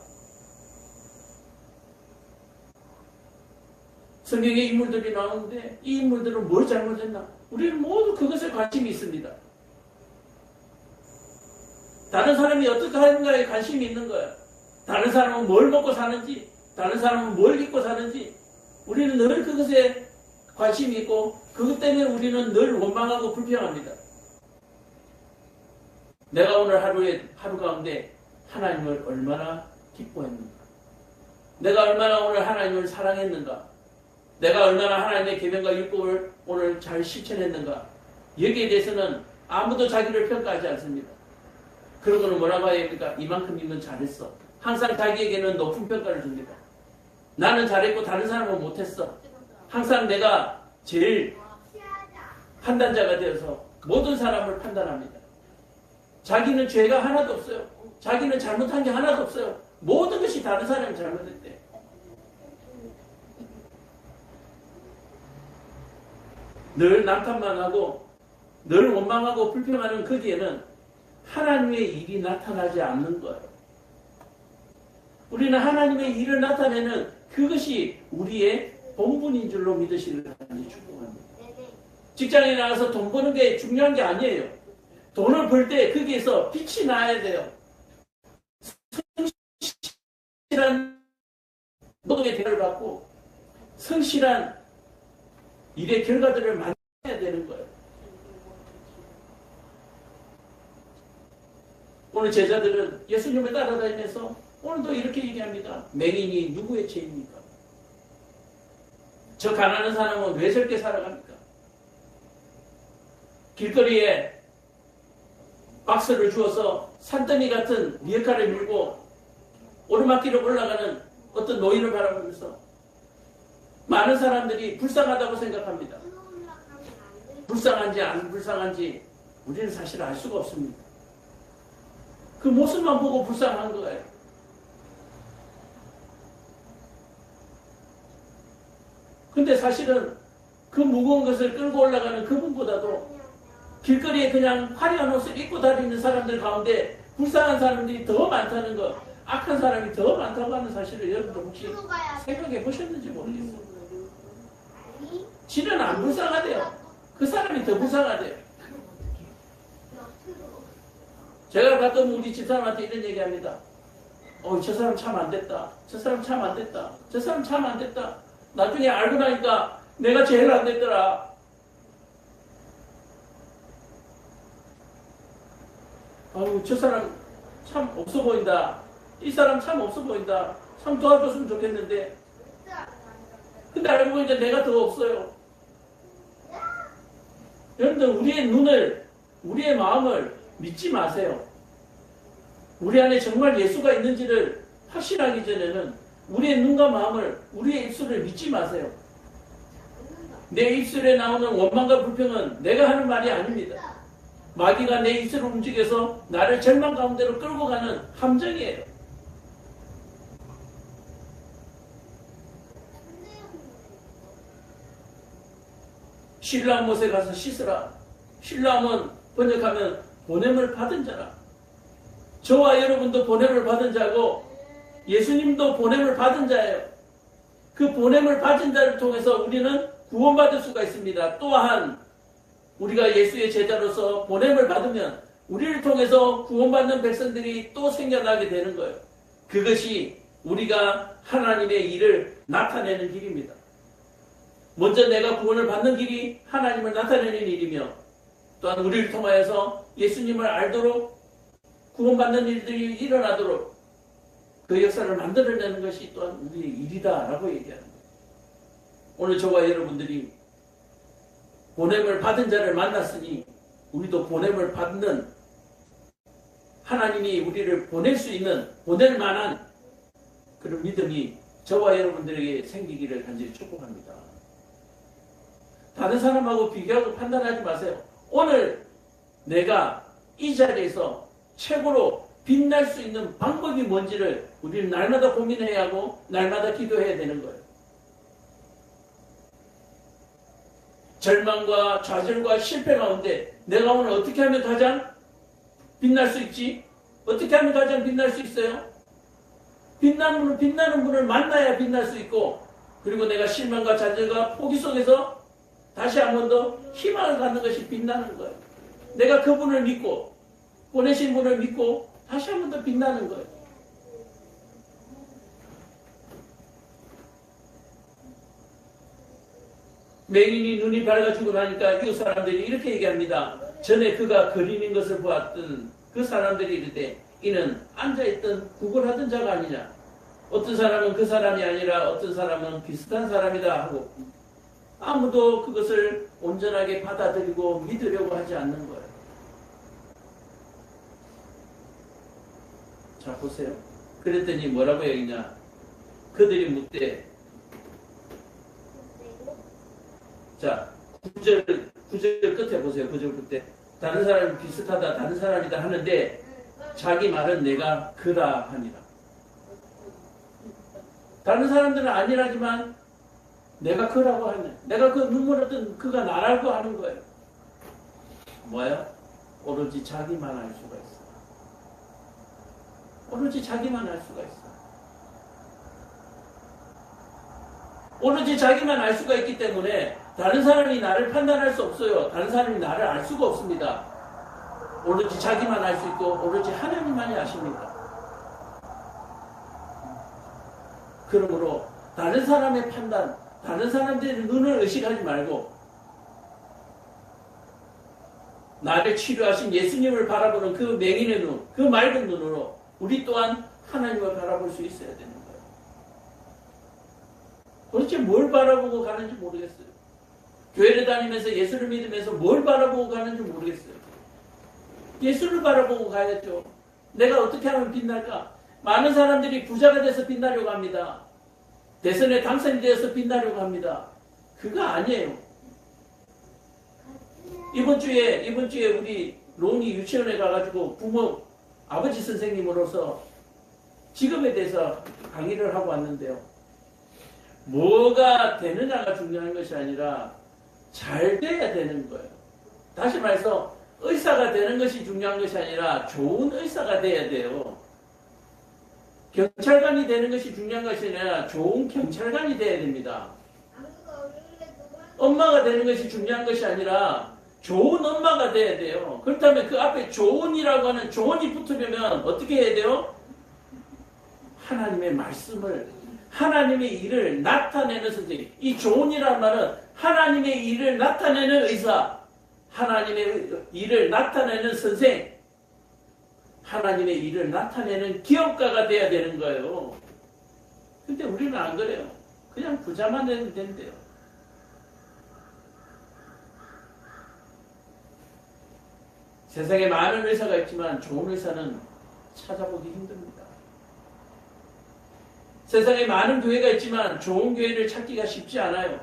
Speaker 1: 성경에 인물들이 나오는데 이 인물들은 뭘 잘못했나? 우리는 모두 그것에 관심이 있습니다. 다른 사람이 어떻게 하는가에 관심이 있는 거예요. 다른 사람은 뭘 먹고 사는지, 다른 사람은 뭘 입고 사는지 우리는 늘 그것에 관심이 있고 그것 때문에 우리는 늘 원망하고 불평합니다. 내가 오늘 하루 가운데 하나님을 얼마나 기뻐했는가? 내가 얼마나 오늘 하나님을 사랑했는가? 내가 얼마나 하나님의 계명과 율법을 오늘 잘 실천했는가? 여기에 대해서는 아무도 자기를 평가하지 않습니다. 그러고는 뭐라고 해야 됩니까? 이만큼이면 잘했어. 항상 자기에게는 높은 평가를 줍니다. 나는 잘했고 다른 사람은 못했어. 항상 내가 제일 판단자가 되어서 모든 사람을 판단합니다. 자기는 죄가 하나도 없어요. 자기는 잘못한 게 하나도 없어요. 모든 것이 다른 사람이 잘못했대. 늘 남탓만 하고 늘 원망하고 불평하는 거기에는 하나님의 일이 나타나지 않는 거예요. 우리는 하나님의 일을 나타내는 그것이 우리의 본분인 줄로 믿으시는 하나님이 축복합니다. 직장에 나가서 돈 버는 게 중요한 게 아니에요. 돈을 벌 때 거기에서 빛이 나야 돼요. 성실한 노동의 대가를 받고 성실한 일의 결과들을 만들어야 되는 거예요. 오늘 제자들은 예수님을 따라다니면서 오늘도 이렇게 얘기합니다. 맹인이 누구의 죄입니까? 저 가난한 사람은 왜 저렇게 살아갑니까? 길거리에 박스를 주어서 산더미 같은 리어카를 밀고 오르막길을 올라가는 어떤 노인을 바라보면서 많은 사람들이 불쌍하다고 생각합니다. 불쌍한지 안 불쌍한지 우리는 사실 알 수가 없습니다. 그 모습만 보고 불쌍한 거예요. 근데 사실은 그 무거운 것을 끌고 올라가는 그분보다도 길거리에 그냥 화려한 옷을 입고 다니는 사람들 가운데 불쌍한 사람들이 더 많다는 것, 악한 사람이 더 많다고 하는 사실을 여러분들 혹시 생각해 보셨는지 모르겠어요. 지는 안 불쌍하대요. 그 사람이 더 불쌍하대요. 제가 가끔 우리 집사람한테 이런 얘기합니다. 저 사람 참 안 됐다. 저 사람 참 안 됐다. 저 사람 참 안 됐다. 나중에 알고 나니까 내가 제일 안 됐더라. 저 사람 참 없어 보인다. 이 사람 참 없어 보인다. 참 도와줬으면 좋겠는데. 근데 알고 보니까 내가 더 없어요. 여러분들, 우리의 눈을, 우리의 마음을 믿지 마세요. 우리 안에 정말 예수가 있는지를 확신하기 전에는 우리의 눈과 마음을, 우리의 입술을 믿지 마세요. 내 입술에 나오는 원망과 불평은 내가 하는 말이 아닙니다. 마귀가 내 입술을 움직여서 나를 절망 가운데로 끌고 가는 함정이에요. 신라한 못에 가서 씻으라. 신라함은 번역하면 보냄을 받은 자라. 저와 여러분도 보냄을 받은 자고 예수님도 보냄을 받은 자예요. 그 보냄을 받은 자를 통해서 우리는 구원받을 수가 있습니다. 또한 우리가 예수의 제자로서 보냄을 받으면 우리를 통해서 구원받는 백성들이 또 생겨나게 되는 거예요. 그것이 우리가 하나님의 일을 나타내는 길입니다. 먼저 내가 구원을 받는 길이 하나님을 나타내는 일이며, 또한 우리를 통하여서 예수님을 알도록 구원받는 일들이 일어나도록 그 역사를 만들어내는 것이 또한 우리의 일이다라고 얘기하는 거예요. 오늘 저와 여러분들이 보냄을 받은 자를 만났으니 우리도 보냄을 받는, 하나님이 우리를 보낼 수 있는, 보낼 만한 그런 믿음이 저와 여러분들에게 생기기를 간절히 축복합니다. 다른 사람하고 비교하고 판단하지 마세요. 오늘 내가 이 자리에서 최고로 빛날 수 있는 방법이 뭔지를 우리는 날마다 고민해야 하고 날마다 기도해야 되는 거예요. 절망과 좌절과 실패 가운데 내가 오늘 어떻게 하면 가장 빛날 수 있지? 어떻게 하면 가장 빛날 수 있어요? 빛나는 분을 만나야 빛날 수 있고, 그리고 내가 실망과 좌절과 포기 속에서 다시 한 번 더 희망을 갖는 것이 빛나는 거예요. 내가 그분을 믿고 보내신 분을 믿고 다시 한 번 더 빛나는 거예요. 맹인이 눈이 밝아지고 나니까 이웃 사람들이 이렇게 얘기합니다. 전에 그가 거리는 것을 보았던 그 사람들이 이르되 이는 앉아있던 구걸하던 자가 아니냐. 어떤 사람은 그 사람이 아니라 어떤 사람은 비슷한 사람이다 하고 아무도 그것을 온전하게 받아들이고 믿으려고 하지 않는 거예요. 자, 보세요. 그랬더니 뭐라고 얘기냐. 그들이 묻되, 자, 9절 끝에 보세요. 9절 끝에. 다른 사람이 비슷하다, 다른 사람이다 하는데 자기 말은 내가 그라 하니라. 다른 사람들은 아니라지만 내가 그라고 하네. 내가 그 눈물 흘렸던 그가 나라고 하는 거예요. 뭐야? 오로지 자기만 알 수가 있어. 오로지 자기만 알 수가 있어. 오로지 자기만 알 수가 있기 때문에 다른 사람이 나를 판단할 수 없어요. 다른 사람이 나를 알 수가 없습니다. 오로지 자기만 알 수 있고 오로지 하나님만이 아십니다. 그러므로 다른 사람의 판단, 다른 사람들의 눈을 의식하지 말고 나를 치료하신 예수님을 바라보는 그 맹인의 눈, 그 맑은 눈으로 우리 또한 하나님을 바라볼 수 있어야 되는 거예요. 도대체 뭘 바라보고 가는지 모르겠어요. 교회를 다니면서 예수를 믿으면서 뭘 바라보고 가는지 모르겠어요. 예수를 바라보고 가야죠. 내가 어떻게 하면 빛날까? 많은 사람들이 부자가 돼서 빛나려고 합니다. 대선에 당선이 되어서 빛나려고 합니다. 그거 아니에요. 이번 주에 우리 롱이 유치원에 가가지고 부모, 아버지 선생님으로서 직업에 대해서 강의를 하고 왔는데요. 뭐가 되느냐가 중요한 것이 아니라 잘 돼야 되는 거예요. 다시 말해서 의사가 되는 것이 중요한 것이 아니라 좋은 의사가 돼야 돼요. 경찰관이 되는 것이 중요한 것이 아니라 좋은 경찰관이 돼야 됩니다. 엄마가 되는 것이 중요한 것이 아니라 좋은 엄마가 돼야 돼요. 그렇다면 그 앞에 좋은이라고 하는 좋은이 붙으려면 어떻게 해야 돼요? 하나님의 말씀을, 하나님의 일을 나타내는 선생님. 이 좋은이란 말은 하나님의 일을 나타내는 의사, 하나님의 일을 나타내는 선생, 하나님의 일을 나타내는 기업가가 돼야 되는 거예요. 근데 우리는 안 그래요. 그냥 부자만 되면 된대요. 세상에 많은 의사가 있지만 좋은 의사는 찾아보기 힘듭니다. 세상에 많은 교회가 있지만 좋은 교회를 찾기가 쉽지 않아요.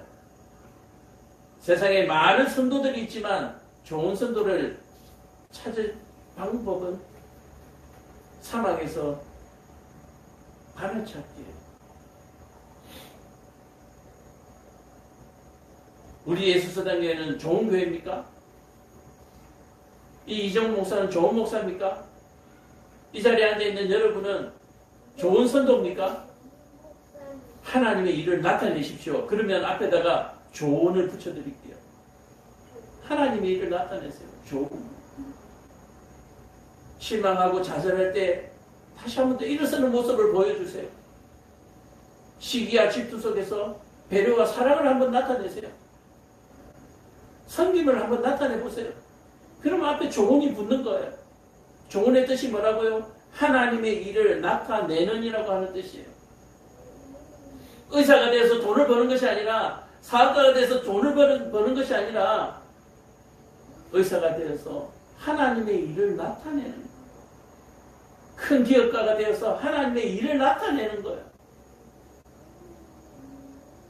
Speaker 1: 세상에 많은 선도들이 있지만 좋은 선도를 찾을 방법은 사막에서 바늘 찾기예요. 우리 예수서당교회는 좋은 교회입니까? 이 이정 목사는 좋은 목사입니까? 이 자리에 앉아있는 여러분은 좋은 선도입니까? 하나님의 일을 나타내십시오. 그러면 앞에다가 조언을 붙여드릴게요. 하나님의 일을 나타내세요. 조언. 실망하고 좌절할 때 다시 한 번 더 일어서는 모습을 보여주세요. 시기와 질투 속에서 배려와 사랑을 한번 나타내세요. 섬김을 한번 나타내보세요. 그러면 앞에 조언이 붙는 거예요. 조언의 뜻이 뭐라고요? 하나님의 일을 나타내는이라고 하는 뜻이에요. 의사가 돼서 돈을 버는 것이 아니라, 사업가가 돼서 돈을 버는 것이 아니라, 의사가 되어서 하나님의 일을 나타내는 거예요. 큰 기업가가 되어서 하나님의 일을 나타내는 거예요.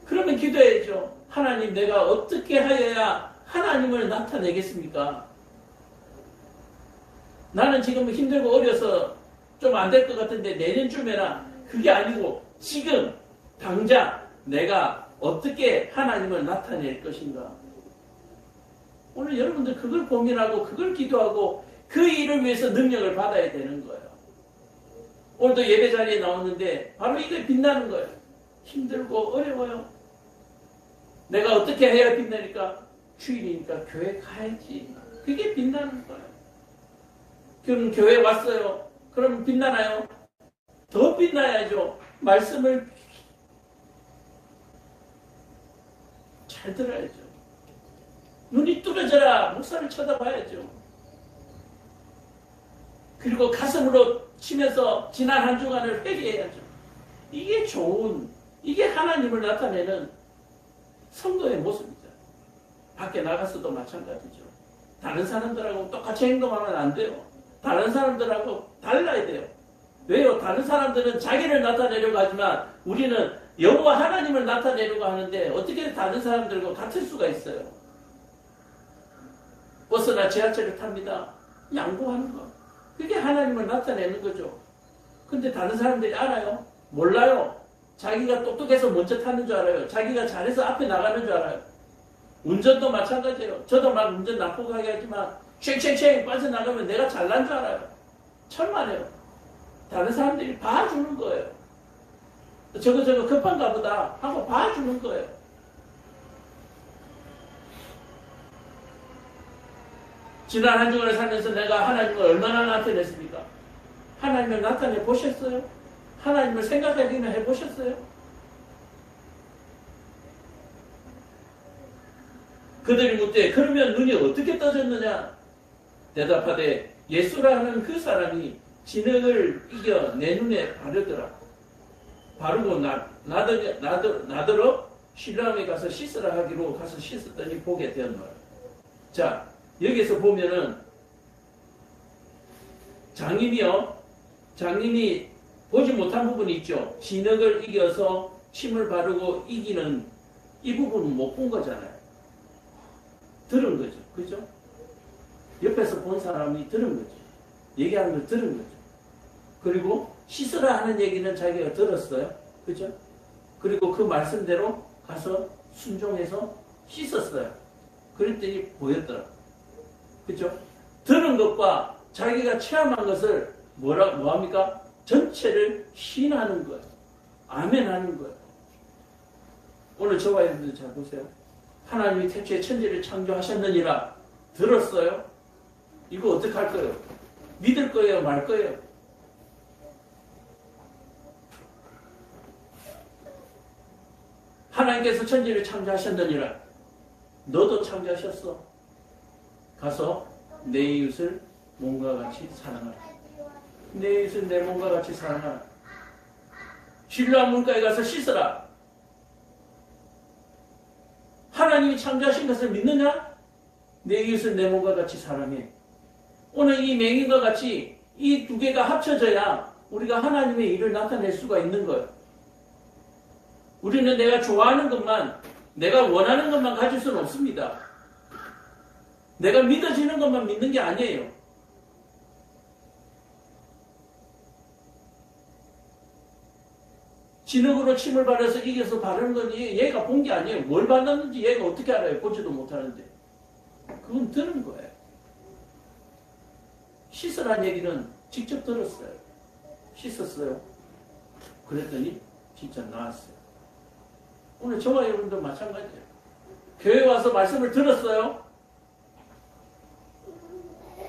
Speaker 1: 그러면 기도해야죠. 하나님, 내가 어떻게 하여야 하나님을 나타내겠습니까? 나는 지금 힘들고 어려서 좀 안 될 것 같은데 내년쯤에나, 그게 아니고 지금 당장 내가 어떻게 하나님을 나타낼 것인가? 오늘 여러분들 그걸 고민하고 그걸 기도하고 그 일을 위해서 능력을 받아야 되는 거예요. 오늘도 예배 자리에 나왔는데 바로 이게 빛나는 거예요. 힘들고 어려워요. 내가 어떻게 해야 빛나니까? 주일이니까 교회 가야지. 그게 빛나는 거예요. 그럼 교회 왔어요. 그럼 빛나나요? 더 빛나야죠. 말씀을 잘 들어야죠. 눈이 뚫어져라. 목사를 쳐다봐야죠. 그리고 가슴으로 치면서 지난 한 주간을 회개해야죠. 이게 좋은, 이게 하나님을 나타내는 성도의 모습이죠. 밖에 나가서도 마찬가지죠. 다른 사람들하고 똑같이 행동하면 안 돼요. 다른 사람들하고 달라야 돼요. 왜요? 다른 사람들은 자기를 나타내려고 하지만 우리는 여호와 하나님을 나타내려고 하는데 어떻게 다른 사람들과 같을 수가 있어요? 버스나 지하철을 탑니다. 양보하는 거. 그게 하나님을 나타내는 거죠. 근데 다른 사람들이 알아요? 몰라요. 자기가 똑똑해서 먼저 타는 줄 알아요. 자기가 잘해서 앞에 나가는 줄 알아요. 운전도 마찬가지예요. 저도 막 운전 나쁘게 하지만 쉥쉥쉥 빠져나가면 내가 잘난 줄 알아요. 천만에요. 다른 사람들이 봐주는 거예요. 저거 급한가 보다 하고 봐주는 거예요. 지난 한 주간을 살면서 내가 하나님을 얼마나 나타냈습니까? 하나님을 나타내 보셨어요? 하나님을 생각하기나 해보셨어요? 그들이 묻되 그러면 눈이 어떻게 떠졌느냐? 대답하되 예수라는 그 사람이 진흙을 이겨 내 눈에 바르더라. 바르고 나더러 실로암에 가서 씻으라 하기로 가서 씻었더니 보게 되었노라. 자, 여기서 보면은 장님이 보지 못한 부분이 있죠. 진흙을 이겨서 침을 바르고 이기는 이 부분은 못 본 거잖아요. 들은 거죠. 그죠? 옆에서 본 사람이 들은 거죠. 얘기하는 걸 들은 거죠. 그리고 씻으라 하는 얘기는 자기가 들었어요. 그죠? 그리고 그 말씀대로 가서 순종해서 씻었어요. 그랬더니 보였더라. 그죠? 들은 것과 자기가 체험한 것을 뭐합니까? 전체를 시인하는 거예요. 아멘 하는 거예요. 오늘 저와 여러분들 잘 보세요. 하나님이 태초에 천지를 창조하셨느니라. 들었어요? 이거 어떻게 할 거예요? 믿을 거예요? 말 거예요? 하나님께서 천지를 창조하셨느니라. 너도 창조하셨어. 가서 내 이웃을 몸과 같이 사랑하라. 내 이웃을 내 몸과 같이 사랑하라. 신라한 물가에 가서 씻어라. 하나님이 창조하신 것을 믿느냐? 내 이웃을 내 몸과 같이 사랑해. 오늘 이 맹인과 같이 이 두 개가 합쳐져야 우리가 하나님의 일을 나타낼 수가 있는 거예요. 우리는 내가 좋아하는 것만, 내가 원하는 것만 가질 수는 없습니다. 내가 믿어지는 것만 믿는 게 아니에요. 진흙으로 침을 발라서 이겨서 바르는 건 얘가 본 게 아니에요. 뭘 받았는지 얘가 어떻게 알아요? 보지도 못하는데. 그건 들은 거예요. 씻으란 얘기는 직접 들었어요. 씻었어요. 그랬더니 진짜 나았어요. 오늘 저와 여러분도 마찬가지예요. 교회 와서 말씀을 들었어요.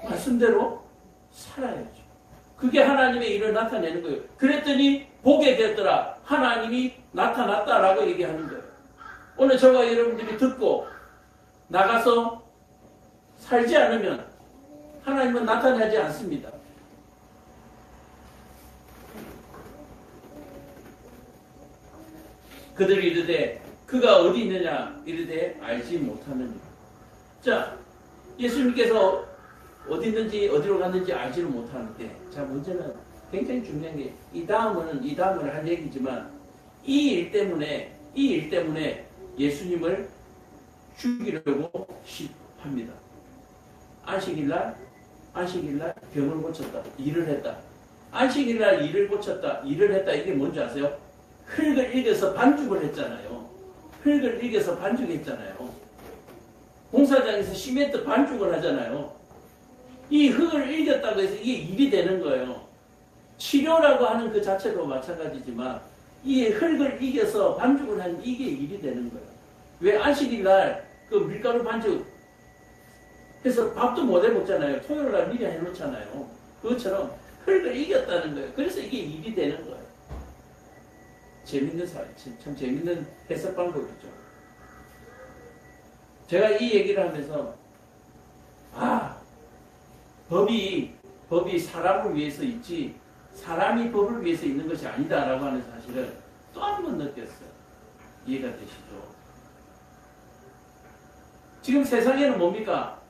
Speaker 1: 말씀대로 살아야죠. 그게 하나님의 일을 나타내는 거예요. 그랬더니 보게 됐더라. 하나님이 나타났다라고 얘기하는 거예요. 오늘 저와 여러분들이 듣고 나가서 살지 않으면 하나님은 나타나지 않습니다. 그들이 이르되 그가 어디 있느냐 이르되 알지 못하느니라. 자, 예수님께서 어디 있는지 어디로 갔는지 알지를 못하는데, 자, 문제는 굉장히 중요한 게 이 다음은 할 얘기지만 이 일 때문에 예수님을 죽이려고 합니다. 안식일날 병을 고쳤다. 일을 했다. 안식일날 일을 고쳤다. 일을 했다. 이게 뭔지 아세요? 흙을 이겨서 반죽을 했잖아요. 흙을 이겨서 반죽했잖아요. 공사장에서 시멘트 반죽을 하잖아요. 이 흙을 이겼다고 해서 이게 일이 되는 거예요. 치료라고 하는 그 자체도 마찬가지지만 이 흙을 이겨서 반죽을 하는 이게 일이 되는 거예요. 왜 안식일날 그 밀가루 반죽 해서 밥도 못 해먹잖아요. 토요일날 미리 해놓잖아요. 그것처럼 흙을 이겼다는 거예요. 그래서 이게 일이 되는 거예요. 참 재밌는 해석 방법이죠. 제가 이 얘기를 하면서 법이 사람을 위해서 있지 사람이 법을 위해서 있는 것이 아니다라고 하는 사실을 또 한 번 느꼈어요. 이해가 되시죠? 지금 세상에는 뭡니까?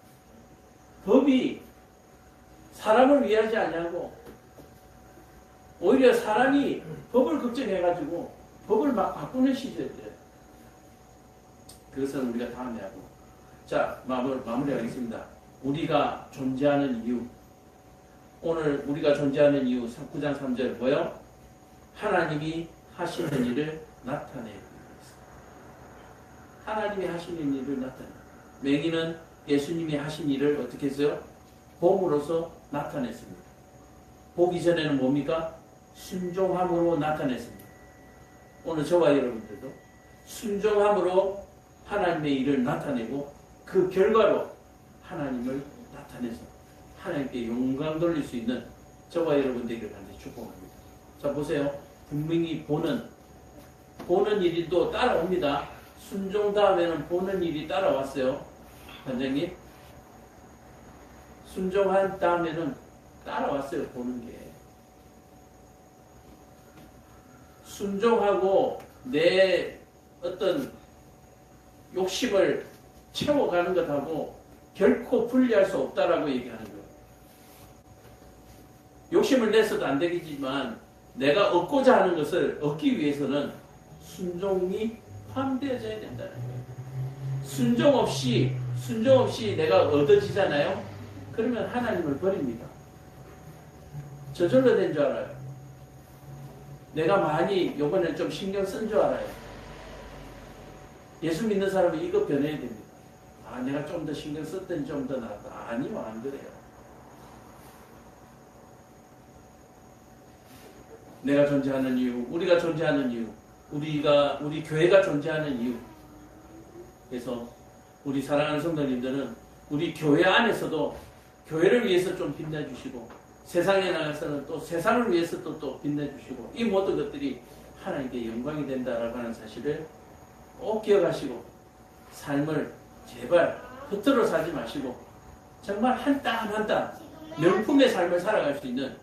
Speaker 1: 법이 사람을 위하지 않냐고 오히려 사람이 법을 걱정해가지고 법을 막 바꾸는 시절이에요. 그것은 우리가 다음에 하고. 자, 마무리하겠습니다. 우리가 존재하는 이유. 오늘 우리가 존재하는 이유 9장 3절 뭐요? 하나님이 하시는 일을 나타내고 있습니다. 하나님이 하시는 일을 나타내고. 맹인은 예수님이 하신 일을 어떻게 했어요? 봄으로써 나타냈습니다. 보기 전에는 뭡니까? 순종함으로 나타냈습니다. 오늘 저와 여러분들도 순종함으로 하나님의 일을 나타내고 그 결과로 하나님을 나타내서 하나님께 영광 돌릴 수 있는 저와 여러분들에게 반드시 축복합니다. 자, 보세요. 분명히 보는 일이 또 따라옵니다. 순종 다음에는 보는 일이 따라왔어요. 반장님. 순종한 다음에는 따라왔어요. 보는 게. 순종하고 내 어떤 욕심을 채워가는 것하고 결코 분리할 수 없다라고 얘기하는 거예요. 욕심을 내서도 안 되겠지만 내가 얻고자 하는 것을 얻기 위해서는 순종이 포함되어져야 된다는 거예요. 순종 없이 내가 얻어지잖아요. 그러면 하나님을 버립니다. 저절로 된 줄 알아요. 내가 많이 요번에 좀 신경 쓴 줄 알아요. 예수 믿는 사람이 이거 변해야 됩니다. 내가 좀 더 신경 썼더니 좀 더 나았다. 아니요, 안 그래요. 내가 존재하는 이유, 우리가 존재하는 이유, 우리 교회가 존재하는 이유, 그래서 우리 사랑하는 성도님들은 우리 교회 안에서도 교회를 위해서 좀 빛내주시고 세상에 나가서는 또 세상을 위해서 또 빛내주시고 이 모든 것들이 하나님께 영광이 된다라고 하는 사실을 꼭 기억하시고 삶을 제발 겉으로 살지 마시고 정말 한 땀 한 땀 명품의 삶을 살아갈 수 있는